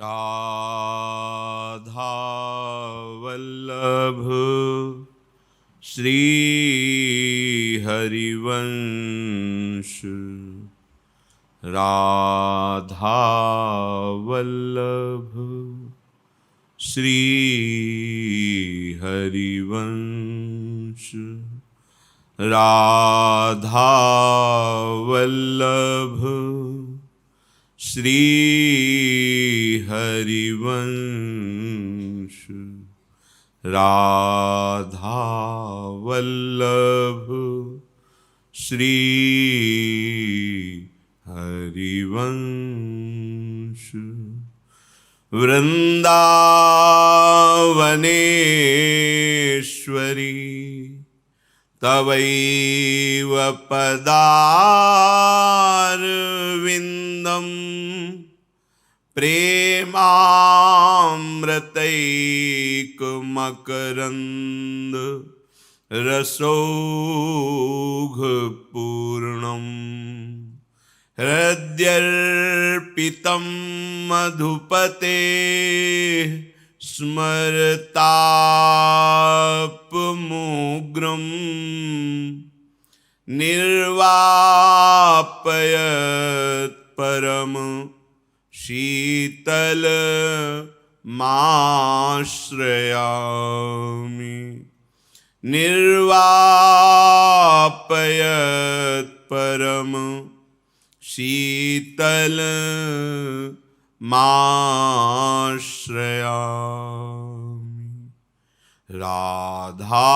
राधा वल्लभ श्री हरिवंश। राधा वल्लभ श्री हरिवंश। राधा वल्लभ श्री हरिवंश। राधा वल्लभ श्री हरिवंश। वृंदावनेश्वरी तवैव पदारविन्दं प्रेमामृतैकमकरन्द रसौघपूर्णम्। हृद्यर्पितं मधुपते स्मरतापमुग्रम् निर्वापयत् परम शीतलमाश्रयामि। निर्वापयत् परम शीतलमाश्रयामि। राधा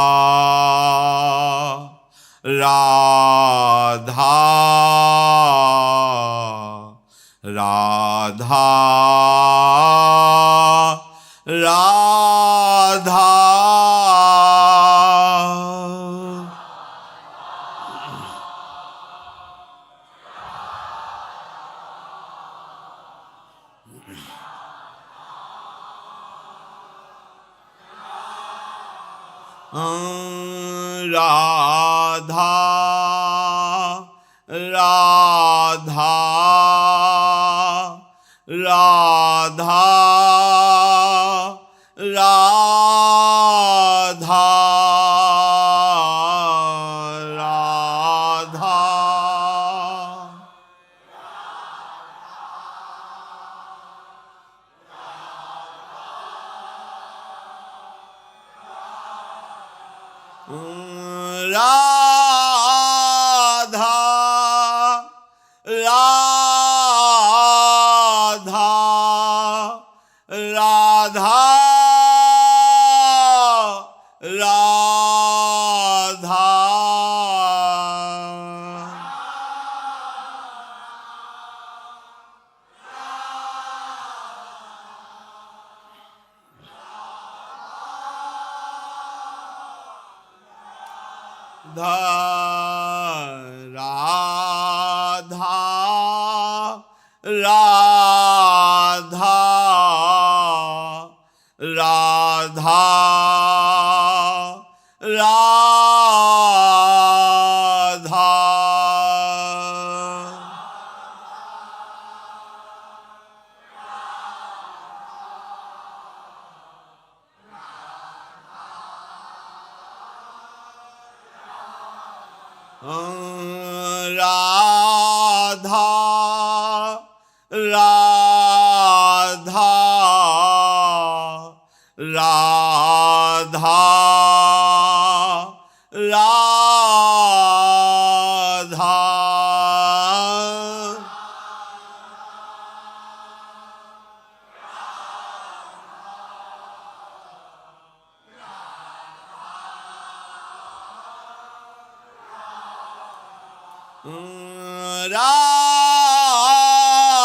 राधा राधा राधा। राधा राधा राधा राधा राधा। राधा राधा राधा राधा। राधा राधा राधा राधा। राधा राधा राधा राधा।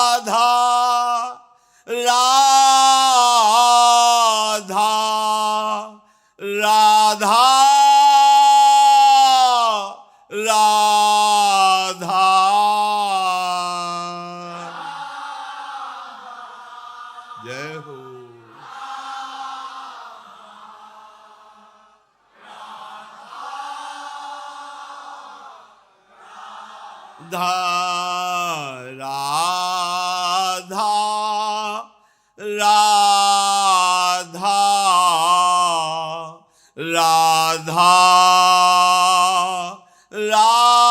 राधा राधा राधा राधा। जय हो। राधा राधा राधा राधा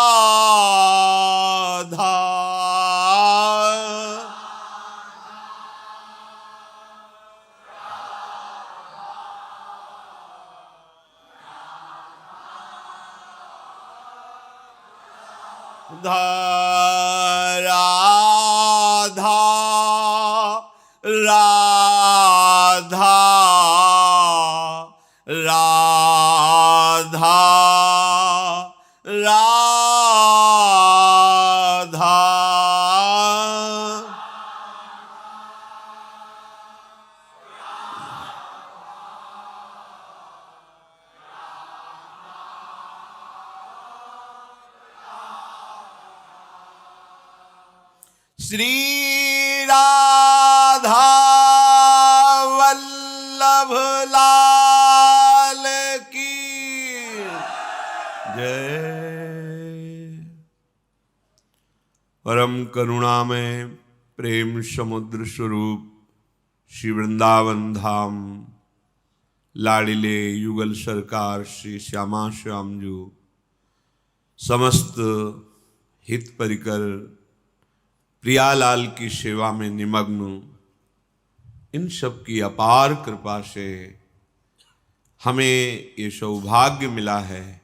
राधा राधा राधा राधा श्री राधा वल्लभ लाल की जय। परम करुणामय प्रेम समुद्र स्वरूप श्री वृंदावन धाम लाडिले युगल सरकार श्री श्यामा श्यामजू समस्त हित परिकर प्रियालाल की सेवा में निमग्न इन सब की अपार कृपा से हमें ये सौभाग्य मिला है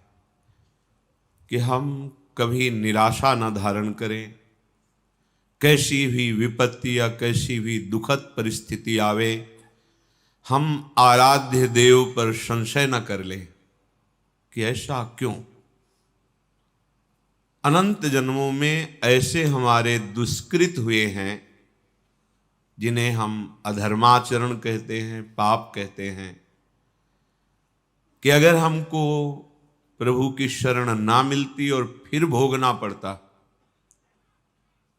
कि हम कभी निराशा न धारण करें। कैसी भी विपत्ति या कैसी भी दुखद परिस्थिति आवे, हम आराध्य देव पर संशय न कर लें कि ऐसा क्यों। अनंत जन्मों में ऐसे हमारे दुष्कृत हुए हैं जिन्हें हम अधर्माचरण कहते हैं, पाप कहते हैं, कि अगर हमको प्रभु की शरण ना मिलती और फिर भोगना पड़ता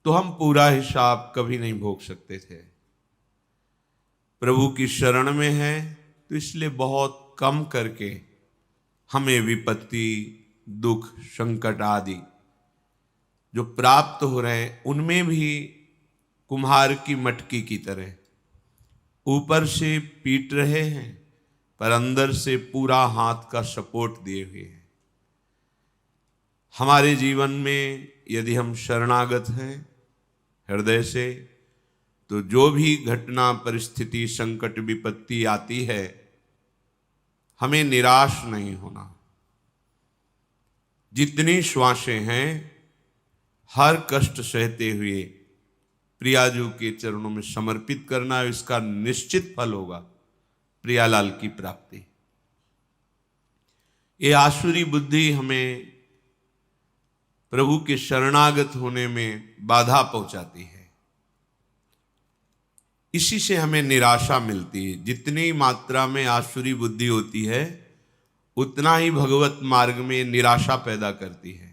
तो हम पूरा हिसाब कभी नहीं भोग सकते थे। प्रभु की शरण में है तो इसलिए बहुत कम करके हमें विपत्ति, दुख, संकट आदि जो प्राप्त हो रहे हैं उनमें भी कुम्हार की मटकी की तरह ऊपर से पीट रहे हैं पर अंदर से पूरा हाथ का सपोर्ट दिए हुए हैं। हमारे जीवन में यदि हम शरणागत हैं हृदय से, तो जो भी घटना, परिस्थिति, संकट, विपत्ति आती है हमें निराश नहीं होना। जितनी श्वासें हैं हर कष्ट सहते हुए प्रियाजू के चरणों में समर्पित करना है, इसका निश्चित फल होगा प्रियालाल की प्राप्ति। ये आसुरी बुद्धि हमें प्रभु के शरणागत होने में बाधा पहुंचाती है, इसी से हमें निराशा मिलती है। जितनी मात्रा में आसुरी बुद्धि होती है उतना ही भगवत मार्ग में निराशा पैदा करती है।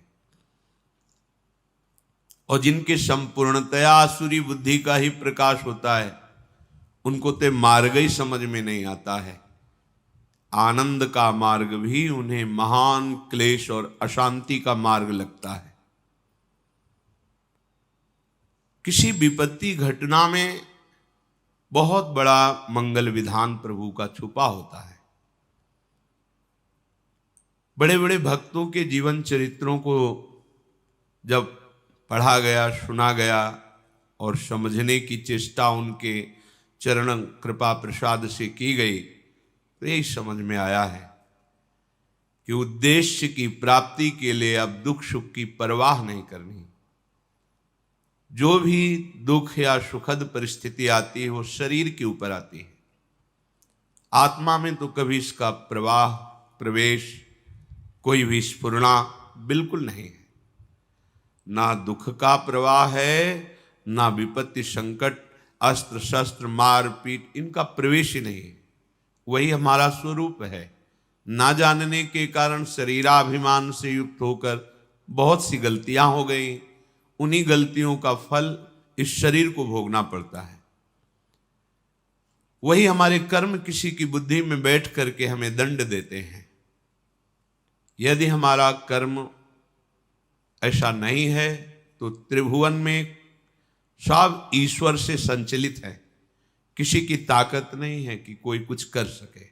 और जिनके संपूर्णतया आसुरी बुद्धि का ही प्रकाश होता है उनको तो मार्ग ही समझ में नहीं आता है। आनंद का मार्ग भी उन्हें महान क्लेश और अशांति का मार्ग लगता है। किसी विपत्ति घटना में बहुत बड़ा मंगल विधान प्रभु का छुपा होता है। बड़े बड़े भक्तों के जीवन चरित्रों को जब पढ़ा गया, सुना गया और समझने की चेष्टा उनके चरण कृपा प्रसाद से की गई तो यही समझ में आया है कि उद्देश्य की प्राप्ति के लिए अब दुख सुख की परवाह नहीं करनी। जो भी दुख या सुखद परिस्थिति आती है वो शरीर के ऊपर आती है, आत्मा में तो कभी इसका प्रवाह, प्रवेश, कोई भी स्फुरना बिल्कुल नहीं है। ना दुख का प्रवाह है, ना विपत्ति, संकट, अस्त्र शस्त्र, मार पीट, इनका प्रवेश ही नहीं है। वही हमारा स्वरूप है। ना जानने के कारण शरीराभिमान से युक्त होकर बहुत सी गलतियां हो गई। उन्हीं गलतियों का फल इस शरीर को भोगना पड़ता है। वही हमारे कर्म किसी की बुद्धि में बैठ करके हमें दंड देते हैं। यदि हमारा कर्म ऐसा नहीं है तो त्रिभुवन में सब ईश्वर से संचलित है, किसी की ताकत नहीं है कि कोई कुछ कर सके।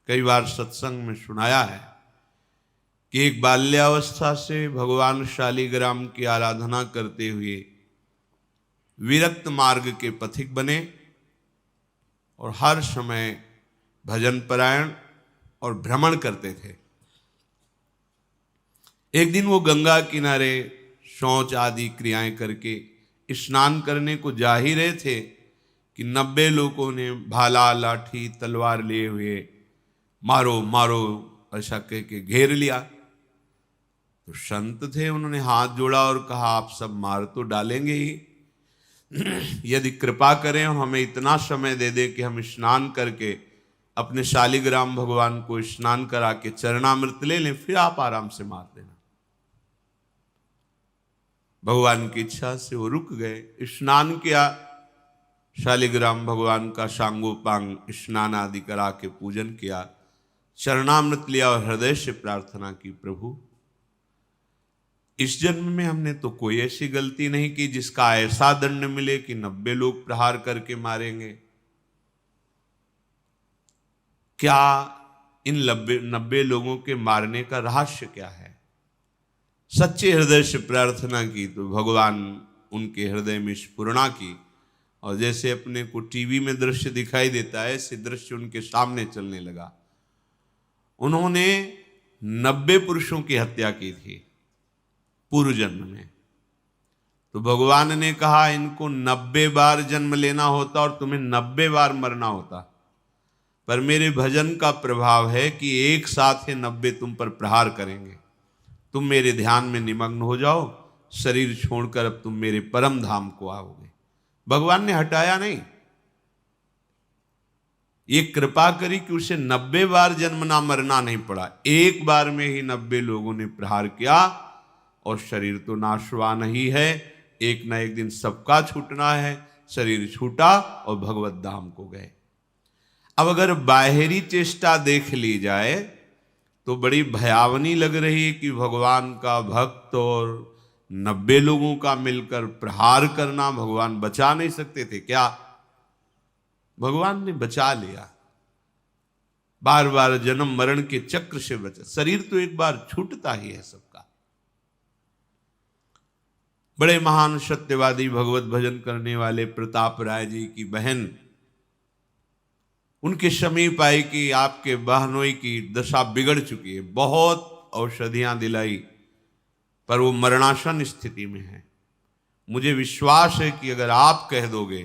कई बार सत्संग में सुनाया है कि एक बाल्यावस्था से भगवान शालिग्राम की आराधना करते हुए विरक्त मार्ग के पथिक बने और हर समय भजन परायण और भ्रमण करते थे। एक दिन वो गंगा किनारे शौच आदि क्रियाएं करके स्नान करने को जा ही रहे थे कि 90 लोगों ने भाला लाठी तलवार लिए हुए मारो मारो ऐसा कह के घेर लिया। तो संत थे, उन्होंने हाथ जोड़ा और कहा आप सब मार तो डालेंगे ही, यदि कृपा करें और हमें इतना समय दे दे कि हम स्नान करके अपने शालिग्राम भगवान को स्नान करा के चरणामृत ले लें, फिर आप आराम से मार देना। भगवान की इच्छा से वो रुक गए, स्नान किया, शालिग्राम भगवान का सांगोपांग स्नान आदि करा के पूजन किया, चरणामृत लिया और हृदय से प्रार्थना की, प्रभु इस जन्म में हमने तो कोई ऐसी गलती नहीं की जिसका ऐसा दंड मिले कि 90 लोग प्रहार करके मारेंगे। क्या इन 90 लोगों के मारने का रहस्य क्या है? सच्चे हृदय से प्रार्थना की तो भगवान उनके हृदय में स्फुरणा की और जैसे अपने को टीवी में दृश्य दिखाई देता है ऐसे दृश्य उनके सामने चलने लगा। उन्होंने 90 पुरुषों की हत्या की थी पूर्व जन्म में। तो भगवान ने कहा इनको 90 बार जन्म लेना होता और तुम्हें 90 बार मरना होता, पर मेरे भजन का प्रभाव है कि एक साथ ही 90 तुम पर प्रहार करेंगे। तुम मेरे ध्यान में निमग्न हो जाओ, शरीर छोड़कर अब तुम मेरे परम धाम को आओगे। भगवान ने हटाया नहीं, ये कृपा करी कि उसे 90 बार जन्म ना मरना नहीं पड़ा। एक बार में ही 90 लोगों ने प्रहार किया और शरीर तो नाशवान ही है, एक ना एक दिन सबका छूटना है। शरीर छूटा और भगवत धाम को गए। अब अगर बाहरी चेष्टा देख ली जाए तो बड़ी भयावनी लग रही है कि भगवान का भक्त और 90 लोगों का मिलकर प्रहार करना, भगवान बचा नहीं सकते थे क्या? भगवान ने बचा लिया। बार बार जन्म मरण के चक्र से बचा। शरीर तो एक बार छूटता ही है सबका। बड़े महान सत्यवादी भगवत भजन करने वाले प्रताप राय जी की बहन उनके समीप आई कि आपके बहनोई की दशा बिगड़ चुकी है, बहुत औषधियां दिलाई पर वो मरणासन स्थिति में है। मुझे विश्वास है कि अगर आप कह दोगे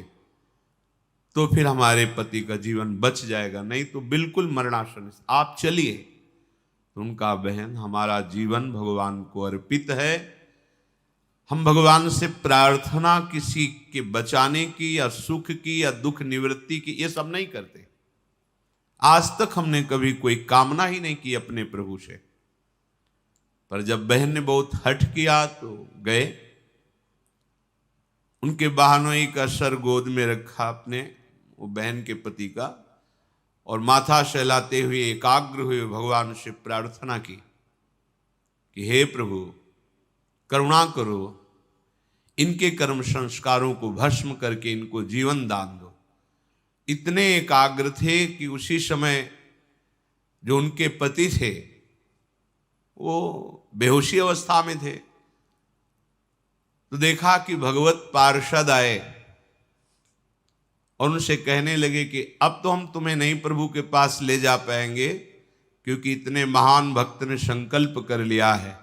तो फिर हमारे पति का जीवन बच जाएगा, नहीं तो बिल्कुल मरणासन, आप चलिए। तो उनका बहन हमारा जीवन भगवान को अर्पित है, हम भगवान से प्रार्थना किसी के बचाने की या सुख की या दुख निवृत्ति की ये सब नहीं करते। आज तक हमने कभी कोई कामना ही नहीं की अपने प्रभु से। पर जब बहन ने बहुत हठ किया तो गए, उनके बहनोई का सर गोद में रखा अपने वो बहन के पति का और माथा सहलाते हुए एकाग्र हुए भगवान से प्रार्थना की कि हे प्रभु करुणा करो, इनके कर्म संस्कारों को भस्म करके इनको जीवन दान दो। इतने एकाग्र थे कि उसी समय जो उनके पति थे वो बेहोशी अवस्था में थे। तो देखा कि भगवत पार्षद आए और उनसे कहने लगे कि अब तो हम तुम्हें नहीं प्रभु के पास ले जा पाएंगे क्योंकि इतने महान भक्त ने संकल्प कर लिया है।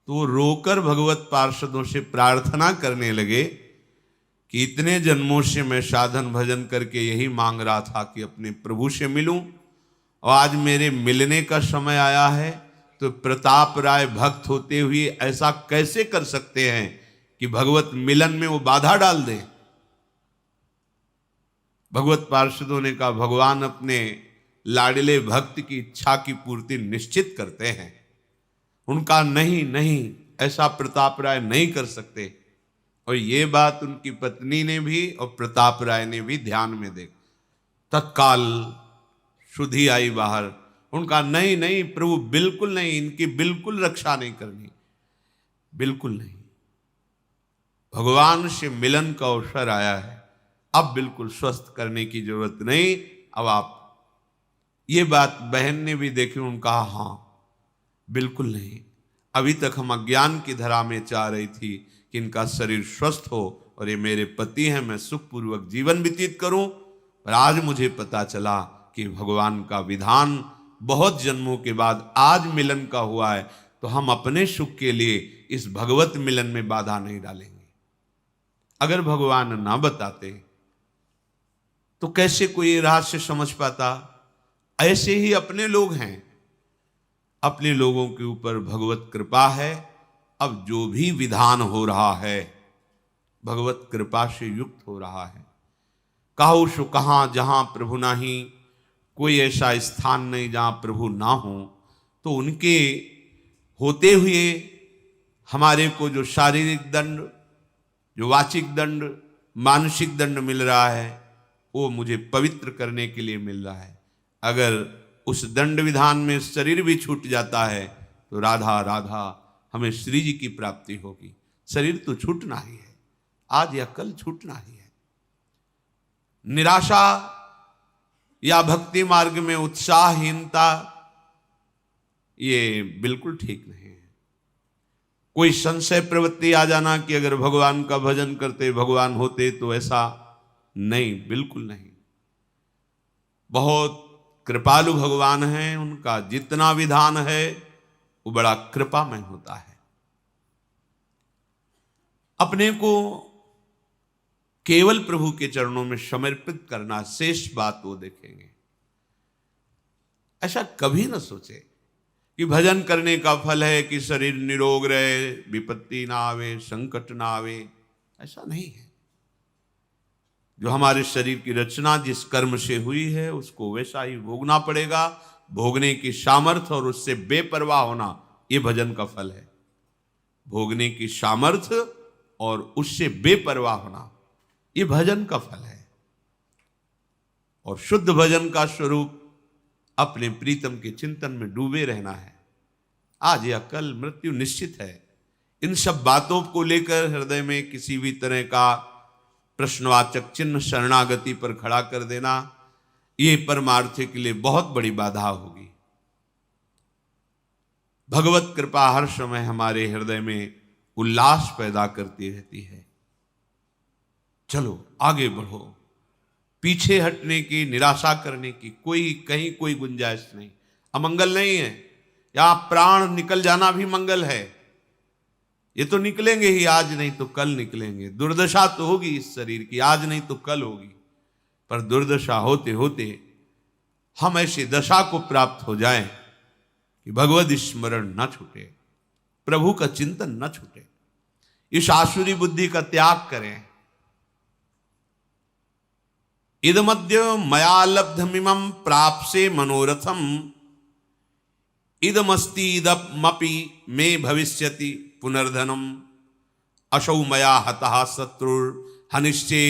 तो रोकर भगवत पार्षदों से प्रार्थना करने लगे कि इतने जन्मों से मैं साधन भजन करके यही मांग रहा था कि अपने प्रभु से मिलूं और आज मेरे मिलने का समय आया है। तो प्रताप राय भक्त होते हुए ऐसा कैसे कर सकते हैं कि भगवत मिलन में वो बाधा डाल दे। भगवत पार्षदों ने कहा भगवान अपने लाडले भक्त की इच्छा की पूर्ति निश्चित करते हैं, उनका नहीं नहीं ऐसा प्रताप राय नहीं कर सकते। और ये बात उनकी पत्नी ने भी और प्रताप राय ने भी ध्यान में देखा। तत्काल शुद्धि आई बाहर, उनका नहीं नहीं प्रभु बिल्कुल नहीं, इनकी बिल्कुल रक्षा नहीं करनी, बिल्कुल नहीं। भगवान से मिलन का अवसर आया है, अब बिल्कुल स्वस्थ करने की जरूरत नहीं, अब आप। ये बात बहन ने भी देखी, उन्होंने कहा हाँ बिल्कुल नहीं, अभी तक हम अज्ञान की धरा में चाह रही थी कि इनका शरीर स्वस्थ हो और ये मेरे पति हैं, मैं सुखपूर्वक जीवन व्यतीत करूं, पर आज मुझे पता चला कि भगवान का विधान बहुत जन्मों के बाद आज मिलन का हुआ है, तो हम अपने सुख के लिए इस भगवत मिलन में बाधा नहीं डालेंगे। अगर भगवान ना बताते तो कैसे कोई रहस्य समझ पाता। ऐसे ही अपने लोग हैं, अपने लोगों के ऊपर भगवत कृपा है। अब जो भी विधान हो रहा है भगवत कृपा से युक्त हो रहा है। कहो सो कहाँ जहां प्रभु नहीं, कोई ऐसा स्थान नहीं जहां प्रभु ना हो। तो उनके होते हुए हमारे को जो शारीरिक दंड, जो वाचिक दंड, मानसिक दंड मिल रहा है, वो मुझे पवित्र करने के लिए मिल रहा है। अगर उस दंड विधान में शरीर भी छूट जाता है तो राधा राधा हमें श्री जी की प्राप्ति होगी। शरीर तो छूटना ही है, आज या कल छूटना ही है। निराशा या भक्ति मार्ग में उत्साहहीनता ये बिल्कुल ठीक नहीं है। कोई संशय प्रवृत्ति आ जाना कि अगर भगवान का भजन करते भगवान होते, तो ऐसा नहीं, बिल्कुल नहीं। बहुत कृपालु भगवान हैं, उनका जितना विधान है वो बड़ा कृपामय होता है। अपने को केवल प्रभु के चरणों में समर्पित करना, शेष बात वो देखेंगे। ऐसा कभी न सोचे कि भजन करने का फल है कि शरीर निरोग रहे, विपत्ति ना आवे, संकट ना आवे। ऐसा नहीं है। जो हमारे शरीर की रचना जिस कर्म से हुई है उसको वैसा ही भोगना पड़ेगा। भोगने की सामर्थ्य और उससे बेपरवाह होना, ये भजन का फल है। भोगने की सामर्थ्य और उससे बेपरवाह होना, ये भजन का फल है। और शुद्ध भजन का स्वरूप अपने प्रीतम के चिंतन में डूबे रहना है। आज या कल मृत्यु निश्चित है। इन सब बातों को लेकर हृदय में किसी भी तरह का प्रश्नवाचक चिन्ह शरणागति पर खड़ा कर देना, ये परमार्थ के लिए बहुत बड़ी बाधा होगी। भगवत कृपा हर समय हमारे हृदय में उल्लास पैदा करती रहती है। चलो आगे बढ़ो, पीछे हटने की, निराशा करने की कोई कहीं कोई गुंजाइश नहीं। अमंगल नहीं है, यहां प्राण निकल जाना भी मंगल है। ये तो निकलेंगे ही, आज नहीं तो कल निकलेंगे। दुर्दशा तो होगी इस शरीर की, आज नहीं तो कल होगी। पर दुर्दशा होते होते हम ऐसी दशा को प्राप्त हो जाएं कि भगवद स्मरण न छूटे, प्रभु का चिंतन न छूटे। इस आसुरी बुद्धि का त्याग करें। इदमद्य मया लब्धमिमं प्राप्से मनोरथम, इदमस्ति इदमपि मे भविष्यति पुनर्धनम, असौ मया हतः शत्रुर हनिश्चे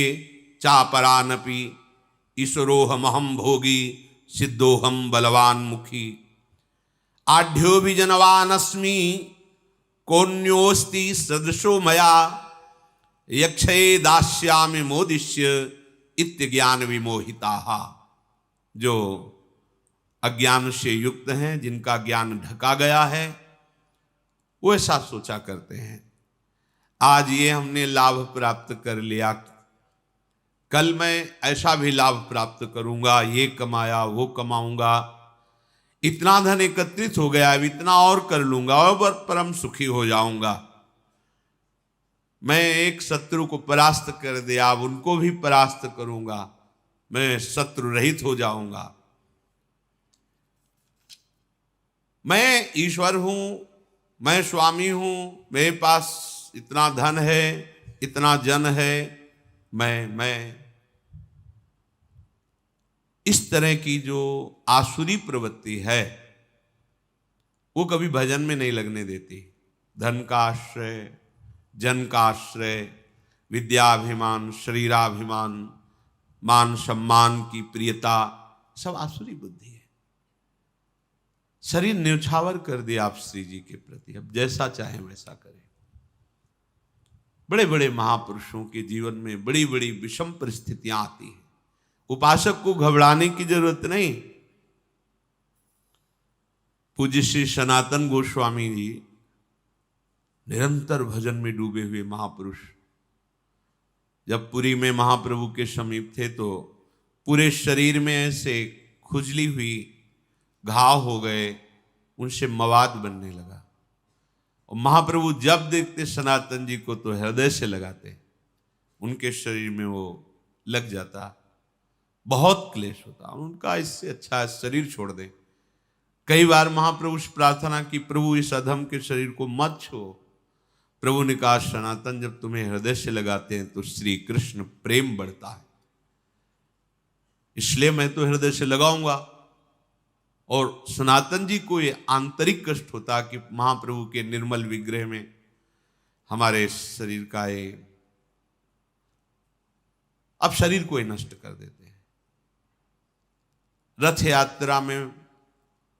चापरानपि, ईश्वरोहमहं भोगी सिद्धोहम बलवान मुखी, आढ्यो विजनवानस्मि कोन्योस्ति सदृशो मया, यक्षये दास्यामि मोदिष्य इत्य ज्ञान विमोहिताः। जो अज्ञान से युक्त हैं, जिनका ज्ञान ढका गया है, वो ऐसा सोचा करते हैं आज ये हमने लाभ प्राप्त कर लिया, कल मैं ऐसा भी लाभ प्राप्त करूंगा, ये कमाया वो कमाऊंगा, इतना धन एकत्रित हो गया, अब इतना और कर लूंगा और परम सुखी हो जाऊंगा। मैं एक शत्रु को परास्त कर दिया, अब उनको भी परास्त करूंगा, मैं शत्रु रहित हो जाऊंगा। मैं ईश्वर हूं, मैं स्वामी हूं, मेरे पास इतना धन है, इतना जन है, मैं इस तरह की जो आसुरी प्रवृत्ति है वो कभी भजन में नहीं लगने देती। धन का आश्रय, जन का आश्रय, विद्याभिमान, शरीराभिमान, मान सम्मान की प्रियता, सब आसुरी बुद्धि है। शरीर न्यौछावर कर दिया आप श्री जी के प्रति, अब जैसा चाहे वैसा करें। बड़े बड़े महापुरुषों के जीवन में बड़ी बड़ी विषम परिस्थितियां आती हैं। उपासक को घबराने की जरूरत नहीं। पूज्य श्री सनातन गोस्वामी जी निरंतर भजन में डूबे हुए महापुरुष, जब पुरी में महाप्रभु के समीप थे तो पूरे शरीर में ऐसे खुजली हुई, घाव हो गए, उनसे मवाद बनने लगा। और महाप्रभु जब देखते सनातन जी को तो हृदय से लगाते, उनके शरीर में वो लग जाता, बहुत क्लेश होता। उनका इससे अच्छा शरीर छोड़ दे। कई बार महाप्रभु से प्रार्थना की, प्रभु इस अधम के शरीर को मत छो। प्रभु ने कहा, सनातन जब तुम्हें हृदय से लगाते हैं तो श्री कृष्ण प्रेम बढ़ता है, इसलिए मैं तो हृदय से लगाऊंगा। और सनातन जी को ये आंतरिक कष्ट होता कि महाप्रभु के निर्मल विग्रह में हमारे शरीर का ये, अब शरीर को ही नष्ट कर देते हैं। रथ यात्रा में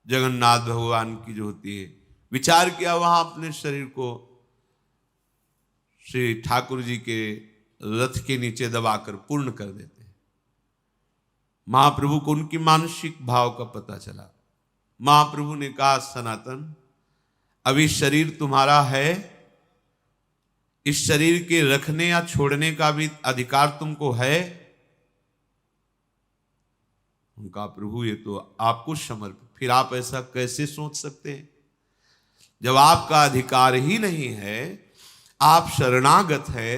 जगन्नाथ भगवान की जो होती है, विचार किया वहां अपने शरीर को श्री ठाकुर जी के रथ के नीचे दबाकर पूर्ण कर देते हैं। महाप्रभु को उनकी मानसिक भाव का पता चला। महाप्रभु ने कहा, सनातन अभी शरीर तुम्हारा है, इस शरीर के रखने या छोड़ने का भी अधिकार तुमको है। उनका प्रभु ये तो आपको समर्पित, फिर आप ऐसा कैसे सोच सकते हैं? जब आपका अधिकार ही नहीं है, आप शरणागत है,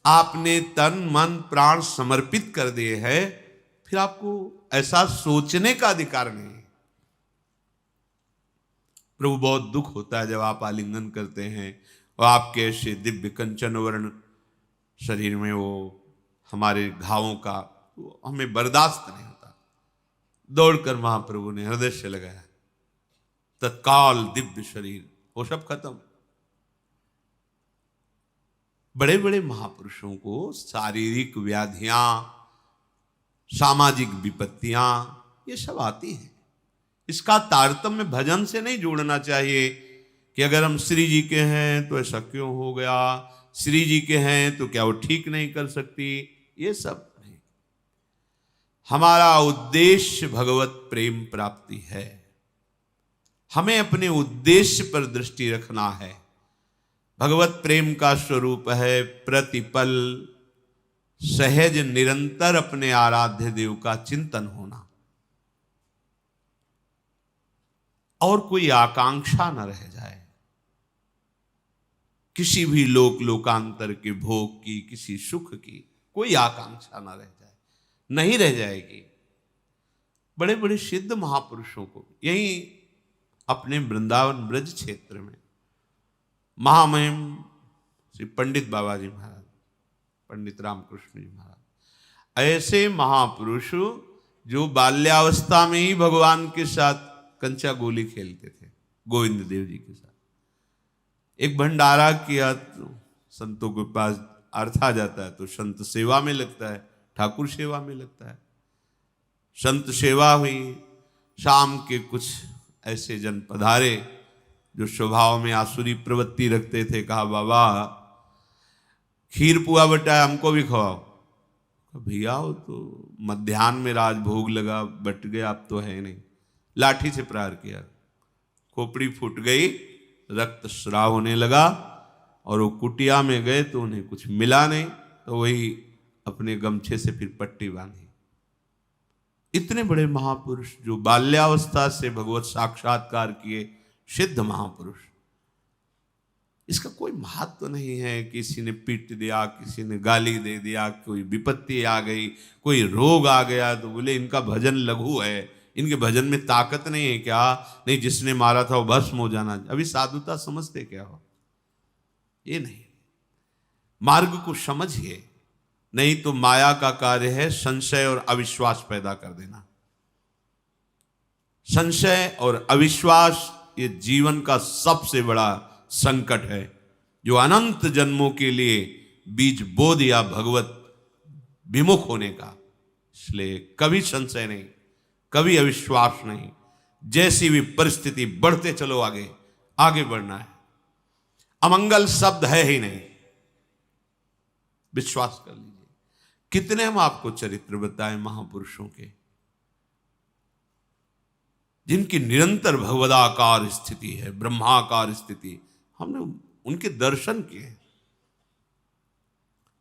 आपने तन मन प्राण समर्पित कर दिए हैं, फिर आपको ऐसा सोचने का अधिकार नहीं है। प्रभु बहुत दुख होता है जब आप आलिंगन करते हैं और आपके ऐसे दिव्य कंचन वर्ण शरीर में वो हमारे घावों का, तो हमें बर्दाश्त नहीं होता। दौड़कर महाप्रभु ने हृदय से लगाया, तत्काल दिव्य शरीर वो सब खत्म। बड़े बड़े महापुरुषों को शारीरिक व्याधियां, सामाजिक विपत्तियां, ये सब आती हैं। इसका तारतम्य भजन से नहीं जोड़ना चाहिए कि अगर हम श्री जी के हैं तो ऐसा क्यों हो गया, श्री जी के हैं तो क्या वो ठीक नहीं कर सकती, ये सब नहीं। हमारा उद्देश्य भगवत प्रेम प्राप्ति है। हमें अपने उद्देश्य पर दृष्टि रखना है। भगवत प्रेम का स्वरूप है प्रतिपल सहज निरंतर अपने आराध्य देव का चिंतन होना, और कोई आकांक्षा न रह जाए किसी भी लोकांतर के भोग की, किसी सुख की कोई आकांक्षा न रह जाए, नहीं रह जाएगी। बड़े बड़े सिद्ध महापुरुषों को यही अपने वृंदावन ब्रज क्षेत्र में महामहिम श्री पंडित बाबा जी महाराज, पंडित रामकृष्ण जी महाराज, ऐसे महापुरुष जो बाल्यावस्था में ही भगवान के साथ कंचा गोली खेलते थे, गोविंद देव जी के साथ। एक भंडारा किया तो संतों के पास अर्थ आ जाता है तो संत सेवा में लगता है, ठाकुर सेवा में लगता है। संत सेवा हुई, शाम के कुछ ऐसे जन पधारे जो स्वभाव में आसुरी प्रवृत्ति रखते थे। कहा, बाबा खीर पुआ बटा हमको भी खवाओ। भैया वो तो मध्याह्न में राजभोग लगा, बट गया, अब तो है नहीं। लाठी से प्रहार किया, खोपड़ी फूट गई, रक्त स्राव होने लगा, और वो कुटिया में गए तो उन्हें कुछ मिला नहीं, तो वही अपने गमछे से फिर पट्टी बांधी। इतने बड़े महापुरुष जो बाल्यावस्था से भगवत साक्षात्कार किए, सिद्ध महापुरुष, इसका कोई महत्व तो नहीं है। किसी ने पीट दिया, किसी ने गाली दे दिया, कोई विपत्ति आ गई, कोई रोग आ गया तो बोले इनका भजन लघु है, इनके भजन में ताकत नहीं है क्या? नहीं, जिसने मारा था वो भस्म हो जाना। अभी साधुता समझते क्या हो? ये नहीं, मार्ग को समझिए, नहीं तो माया का कार्य है संशय और अविश्वास पैदा कर देना। संशय और अविश्वास ये जीवन का सबसे बड़ा संकट है, जो अनंत जन्मों के लिए बीज बो दिया भगवत विमुख होने का। इसलिए कभी संशय नहीं, कभी अविश्वास नहीं। जैसी भी परिस्थिति, बढ़ते चलो आगे, आगे बढ़ना है। अमंगल शब्द है ही नहीं। विश्वास कर लीजिए। कितने हम आपको चरित्र बताएं महापुरुषों के, जिनकी निरंतर भगवदाकार स्थिति है, ब्रह्माकार स्थिति, हमने उनके दर्शन किए।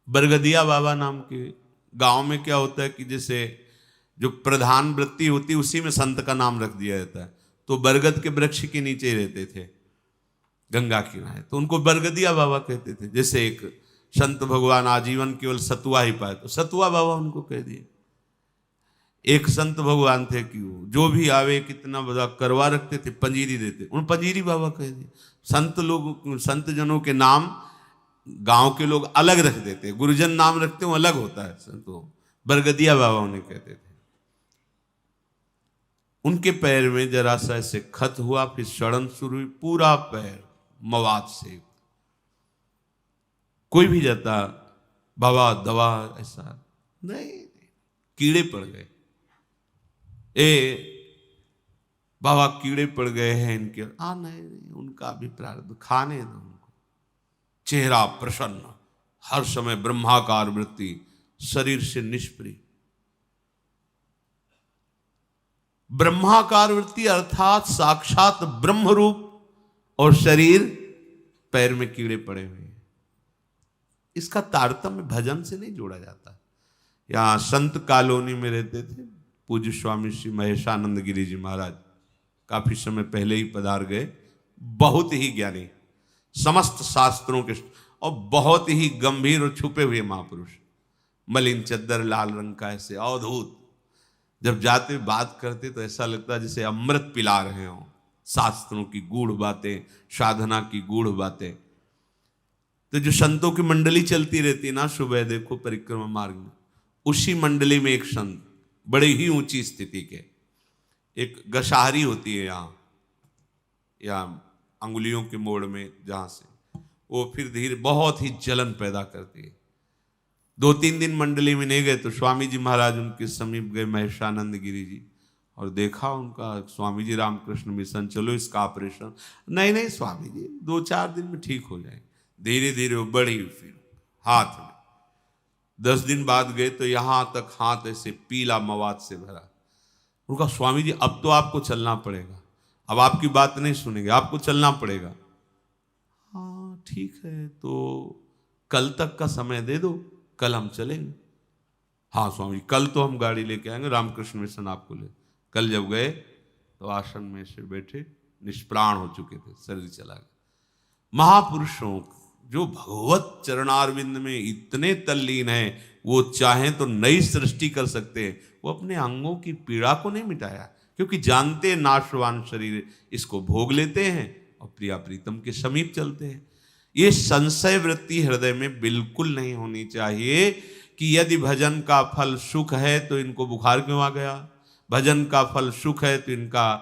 बरगदिया बाबा नाम के गांव में क्या होता है कि जैसे जो प्रधान वृत्ति होती है उसी में संत का नाम रख दिया जाता है। तो बरगद के वृक्ष के नीचे ही रहते थे, गंगा किनारे, तो उनको बरगदिया बाबा कहते थे। जैसे एक संत भगवान आजीवन केवल सतुआ ही पाए तो सतुआ बाबा उनको कह दिए। एक संत भगवान थे कि वो जो भी आवे कितना बड़ा करवा रखते थे, पंजीरी देते, उन पंजीरी बाबा कह दिए। संत लोग, संत जनों के नाम गांव के लोग अलग रख देते, गुरुजन नाम रखते हो अलग होता है, संतों बरगदिया बाबा उन्हें कहते थे। उनके पैर में जरा सा ऐसे खत हुआ, फिर सड़न शुरू हुई, पूरा पैर मवाद से। कोई भी जाता बाबा दवा, ऐसा नहीं, कीड़े पड़ गए, बाबा कीड़े पड़ गए हैं इनके। नहीं, उनका भी प्रारब्ध, खाने दो उनको। चेहरा प्रसन्न, हर समय ब्रह्माकार वृत्ति, शरीर से निष्प्रिय। ब्रह्माकार वृत्ति अर्थात साक्षात ब्रह्म रूप, और शरीर पैर में कीड़े पड़े हुए हैं। इसका तारतम्य भजन से नहीं जोड़ा जाता। यहां संत कॉलोनी में रहते थे पूज्य स्वामी श्री महेशानंद गिरी जी महाराज, काफी समय पहले ही पधार गए। बहुत ही ज्ञानी, समस्त शास्त्रों के, और बहुत ही गंभीर और छुपे हुए महापुरुष। मलिन चद्दर, लाल रंग का, ऐसे अवधूत। जब जाते बात करते तो ऐसा लगता जैसे अमृत पिला रहे हो, शास्त्रों की गूढ़ बातें, साधना की गूढ़ बातें। तो जो संतों की मंडली चलती रहती ना, सुबह देखो परिक्रमा मार्ग में, उसी मंडली में एक संत बड़े ही ऊंची स्थिति के, एक गशाहरी होती है या अंगुलियों के मोड़ में, जहां से वो फिर धीरे बहुत ही जलन पैदा करती है। 2-3 दिन मंडली में नहीं गए तो स्वामी जी महाराज उनके समीप गए, महेशानंद गिरी जी, और देखा उनका। स्वामी जी रामकृष्ण मिशन, चलो इसका ऑपरेशन। नहीं स्वामी जी 2-4 दिन में ठीक हो जाए। धीरे धीरे वो बढ़ी, फिर हाथ में 10 दिन बाद गए तो यहां तक हाथ ऐसे पीला मवाद से भरा। उनका स्वामी जी अब तो आपको चलना पड़ेगा, अब आपकी बात नहीं सुनेंगे, आपको चलना पड़ेगा। हाँ ठीक है, तो कल तक का समय दे दो, कल हम चलेंगे। हाँ स्वामी कल तो हम गाड़ी लेके आएंगे, रामकृष्ण मिशन आपको ले। कल जब गए तो आसन में से बैठे, निष्प्राण हो चुके थे, शरीर चला गया। महापुरुषों जो भगवत चरणारविंद में इतने तल्लीन हैं, वो चाहें तो नई सृष्टि कर सकते हैं। वो अपने अंगों की पीड़ा को नहीं मिटाया, क्योंकि जानते नाशवान शरीर, इसको भोग लेते हैं और प्रिया प्रीतम के समीप चलते हैं। ये संशय वृत्ति हृदय में बिल्कुल नहीं होनी चाहिए कि यदि भजन का फल सुख है तो इनको बुखार क्यों आ गया, भजन का फल सुख है तो इनका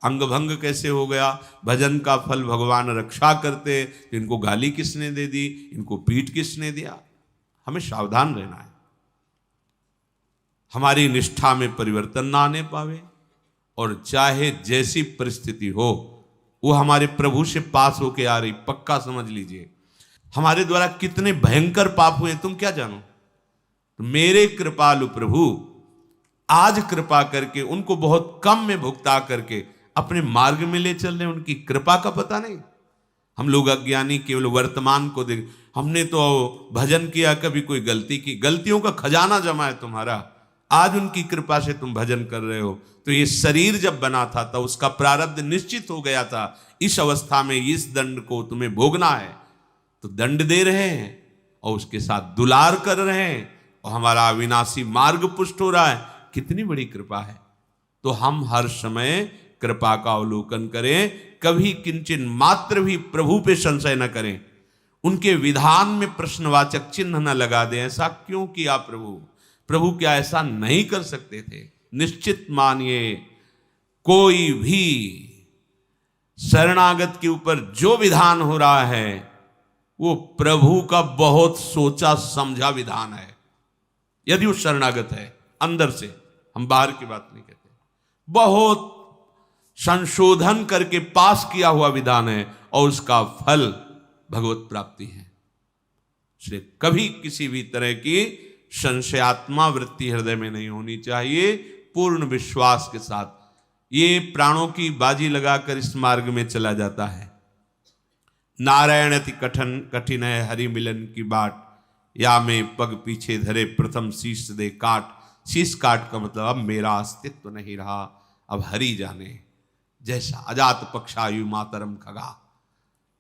अंग भंग कैसे हो गया, भजन का फल भगवान रक्षा करते तो इनको गाली किसने दे दी, इनको पीठ किसने दिया। हमें सावधान रहना है, हमारी निष्ठा में परिवर्तन ना आने पावे, और चाहे जैसी परिस्थिति हो वो हमारे प्रभु से पास होके आ रही, पक्का समझ लीजिए। हमारे द्वारा कितने भयंकर पाप हुए तुम क्या जानो, तो मेरे कृपालु प्रभु आज कृपा करके उनको बहुत कम में भुगता करके अपने मार्ग में ले चल रहे। उनकी कृपा का पता नहीं। हम लोग अज्ञानी केवल वर्तमान को देख, हमने तो भजन किया, कभी कोई गलती की, गलतियों का खजाना जमा है तुम्हारा, आज उनकी कृपा से तुम भजन कर रहे हो। तो ये शरीर जब बना था तो उसका प्रारब्ध निश्चित हो गया था, इस अवस्था में इस दंड को तुम्हें भोगना है, तो दंड दे रहे हैं और उसके साथ दुलार कर रहे हैं, और हमारा अविनाशी मार्ग पुष्ट हो रहा है। कितनी बड़ी कृपा है। तो हम हर समय कृपा का अवलोकन करें, कभी किंचन मात्र भी प्रभु पे संशय न करें, उनके विधान में प्रश्नवाचक चिन्ह न लगा दें। ऐसा क्यों किया प्रभु, प्रभु क्या ऐसा नहीं कर सकते थे। निश्चित मानिए कोई भी शरणागत के ऊपर जो विधान हो रहा है वो प्रभु का बहुत सोचा समझा विधान है। यदि वो शरणागत है अंदर से, हम बाहर की बात नहीं कहते, बहुत संशोधन करके पास किया हुआ विधान है, और उसका फल भगवत प्राप्ति है। इसलिए कभी किसी भी तरह की संशयात्मा वृत्ति हृदय में नहीं होनी चाहिए। पूर्ण विश्वास के साथ ये प्राणों की बाजी लगाकर इस मार्ग में चला जाता है। नारायण अति कठिन है हरि मिलन की बाट, या में पग पीछे धरे प्रथम शीश दे काट। शीश काट का मतलब अब मेरा अस्तित्व नहीं रहा, अब हरि जाने। जैसा अजात पक्षायु मातरम खगा,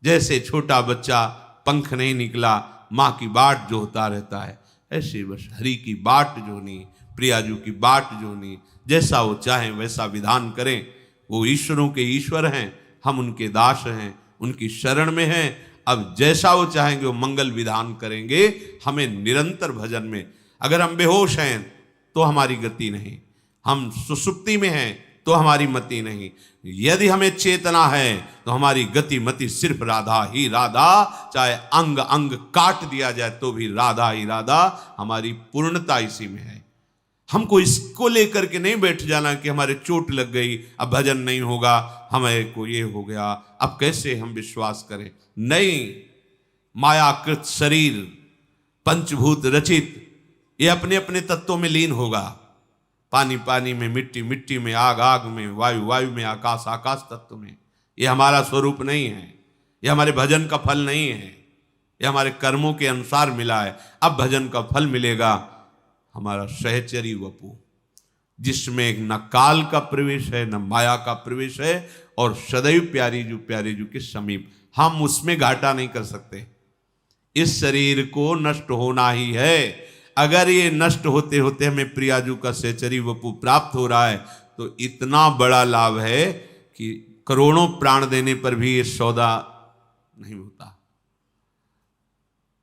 जैसे छोटा बच्चा पंख नहीं निकला माँ की बाट जोहता रहता है, ऐसे बस हरि की बाट जोनी, प्रियाजू की बाट जोनी। जैसा वो चाहें वैसा विधान करें। वो ईश्वरों के ईश्वर हैं, हम उनके दास हैं, उनकी शरण में हैं। अब जैसा वो चाहेंगे वो मंगल विधान करेंगे। हमें निरंतर भजन में, अगर हम बेहोश हैं तो हमारी गति नहीं, हम सुसुप्ति में हैं तो हमारी मति नहीं, यदि हमें चेतना है तो हमारी गति मति सिर्फ राधा ही राधा। चाहे अंग अंग काट दिया जाए तो भी राधा ही राधा। हमारी पूर्णता इसी में है। हमको इसको लेकर के नहीं बैठ जाना कि हमारे चोट लग गई, अब भजन नहीं होगा, हमें को ये हो गया, अब कैसे हम विश्वास करें। नहीं, मायाकृत शरीर पंचभूत रचित, ये अपने अपने तत्वों में लीन होगा। पानी पानी में, मिट्टी मिट्टी में, आग आग में, वायु वायु में, आकाश आकाश तत्व में। ये हमारा स्वरूप नहीं है, ये हमारे भजन का फल नहीं है, ये हमारे कर्मों के अनुसार मिला है। अब भजन का फल मिलेगा हमारा सहचरी वपु, जिसमें न काल का प्रवेश है न माया का प्रवेश है, और सदैव प्यारी जू के समीप। हम उसमें घाटा नहीं कर सकते। इस शरीर को नष्ट होना ही है। अगर ये नष्ट होते होते हमें प्रियाजू का सहचरी वपु प्राप्त हो रहा है तो इतना बड़ा लाभ है कि करोड़ों प्राण देने पर भी ये सौदा नहीं होता।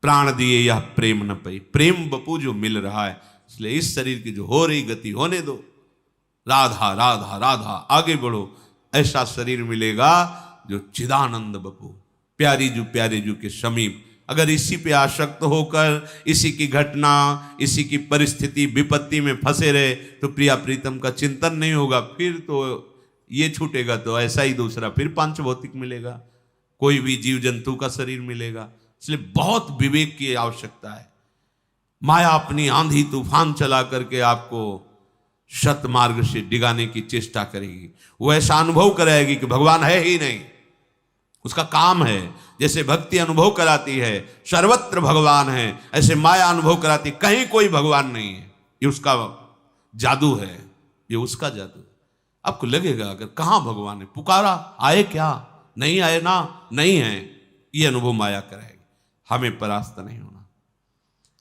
प्राण दिए यह प्रेम न पई, प्रेम वपु जो मिल रहा है। इसलिए इस शरीर की जो हो रही गति होने दो, राधा राधा राधा, आगे बढ़ो। ऐसा शरीर मिलेगा जो चिदानंद वपु, प्यारी जू के समीप। अगर इसी पे आसक्त होकर इसी की घटना, इसी की परिस्थिति विपत्ति में फंसे रहे तो प्रिया प्रीतम का चिंतन नहीं होगा। फिर तो ये छूटेगा तो ऐसा ही दूसरा फिर पांच भौतिक मिलेगा, कोई भी जीव जंतु का शरीर मिलेगा। इसलिए बहुत विवेक की आवश्यकता है। माया अपनी आंधी तूफान चला करके आपको सत मार्ग से डिगाने की चेष्टा करेगी। वो ऐसा अनुभव कराएगी कि भगवान है ही नहीं, उसका काम है। जैसे भक्ति अनुभव कराती है सर्वत्र भगवान है, ऐसे माया अनुभव कराती कहीं कोई भगवान नहीं है। ये उसका जादू है, ये उसका जादू है। आपको लगेगा अगर कहाँ भगवान है, पुकारा आए क्या, नहीं आए ना, नहीं है, ये अनुभव माया कराएगी। हमें परास्त नहीं होना।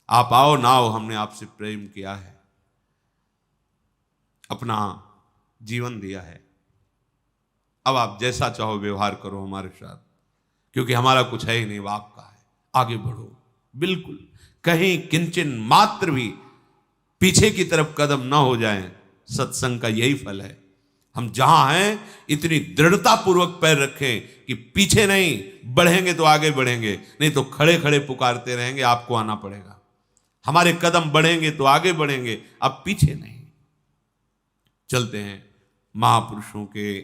आप आओ ना आओ, हमने आपसे प्रेम किया है, अपना जीवन दिया है, अब आप जैसा चाहो व्यवहार करो हमारे साथ, क्योंकि हमारा कुछ है ही नहीं, वो आपका है। आगे बढ़ो, बिल्कुल कहीं किंचन मात्र भी पीछे की तरफ कदम ना हो जाएं। सत्संग का यही फल है। हम जहां हैं इतनी दृढ़ता पूर्वक पैर रखें कि पीछे नहीं, बढ़ेंगे तो आगे बढ़ेंगे, नहीं तो खड़े खड़े पुकारते रहेंगे, आपको आना पड़ेगा। हमारे कदम बढ़ेंगे तो आगे बढ़ेंगे, अब पीछे नहीं। चलते हैं महापुरुषों के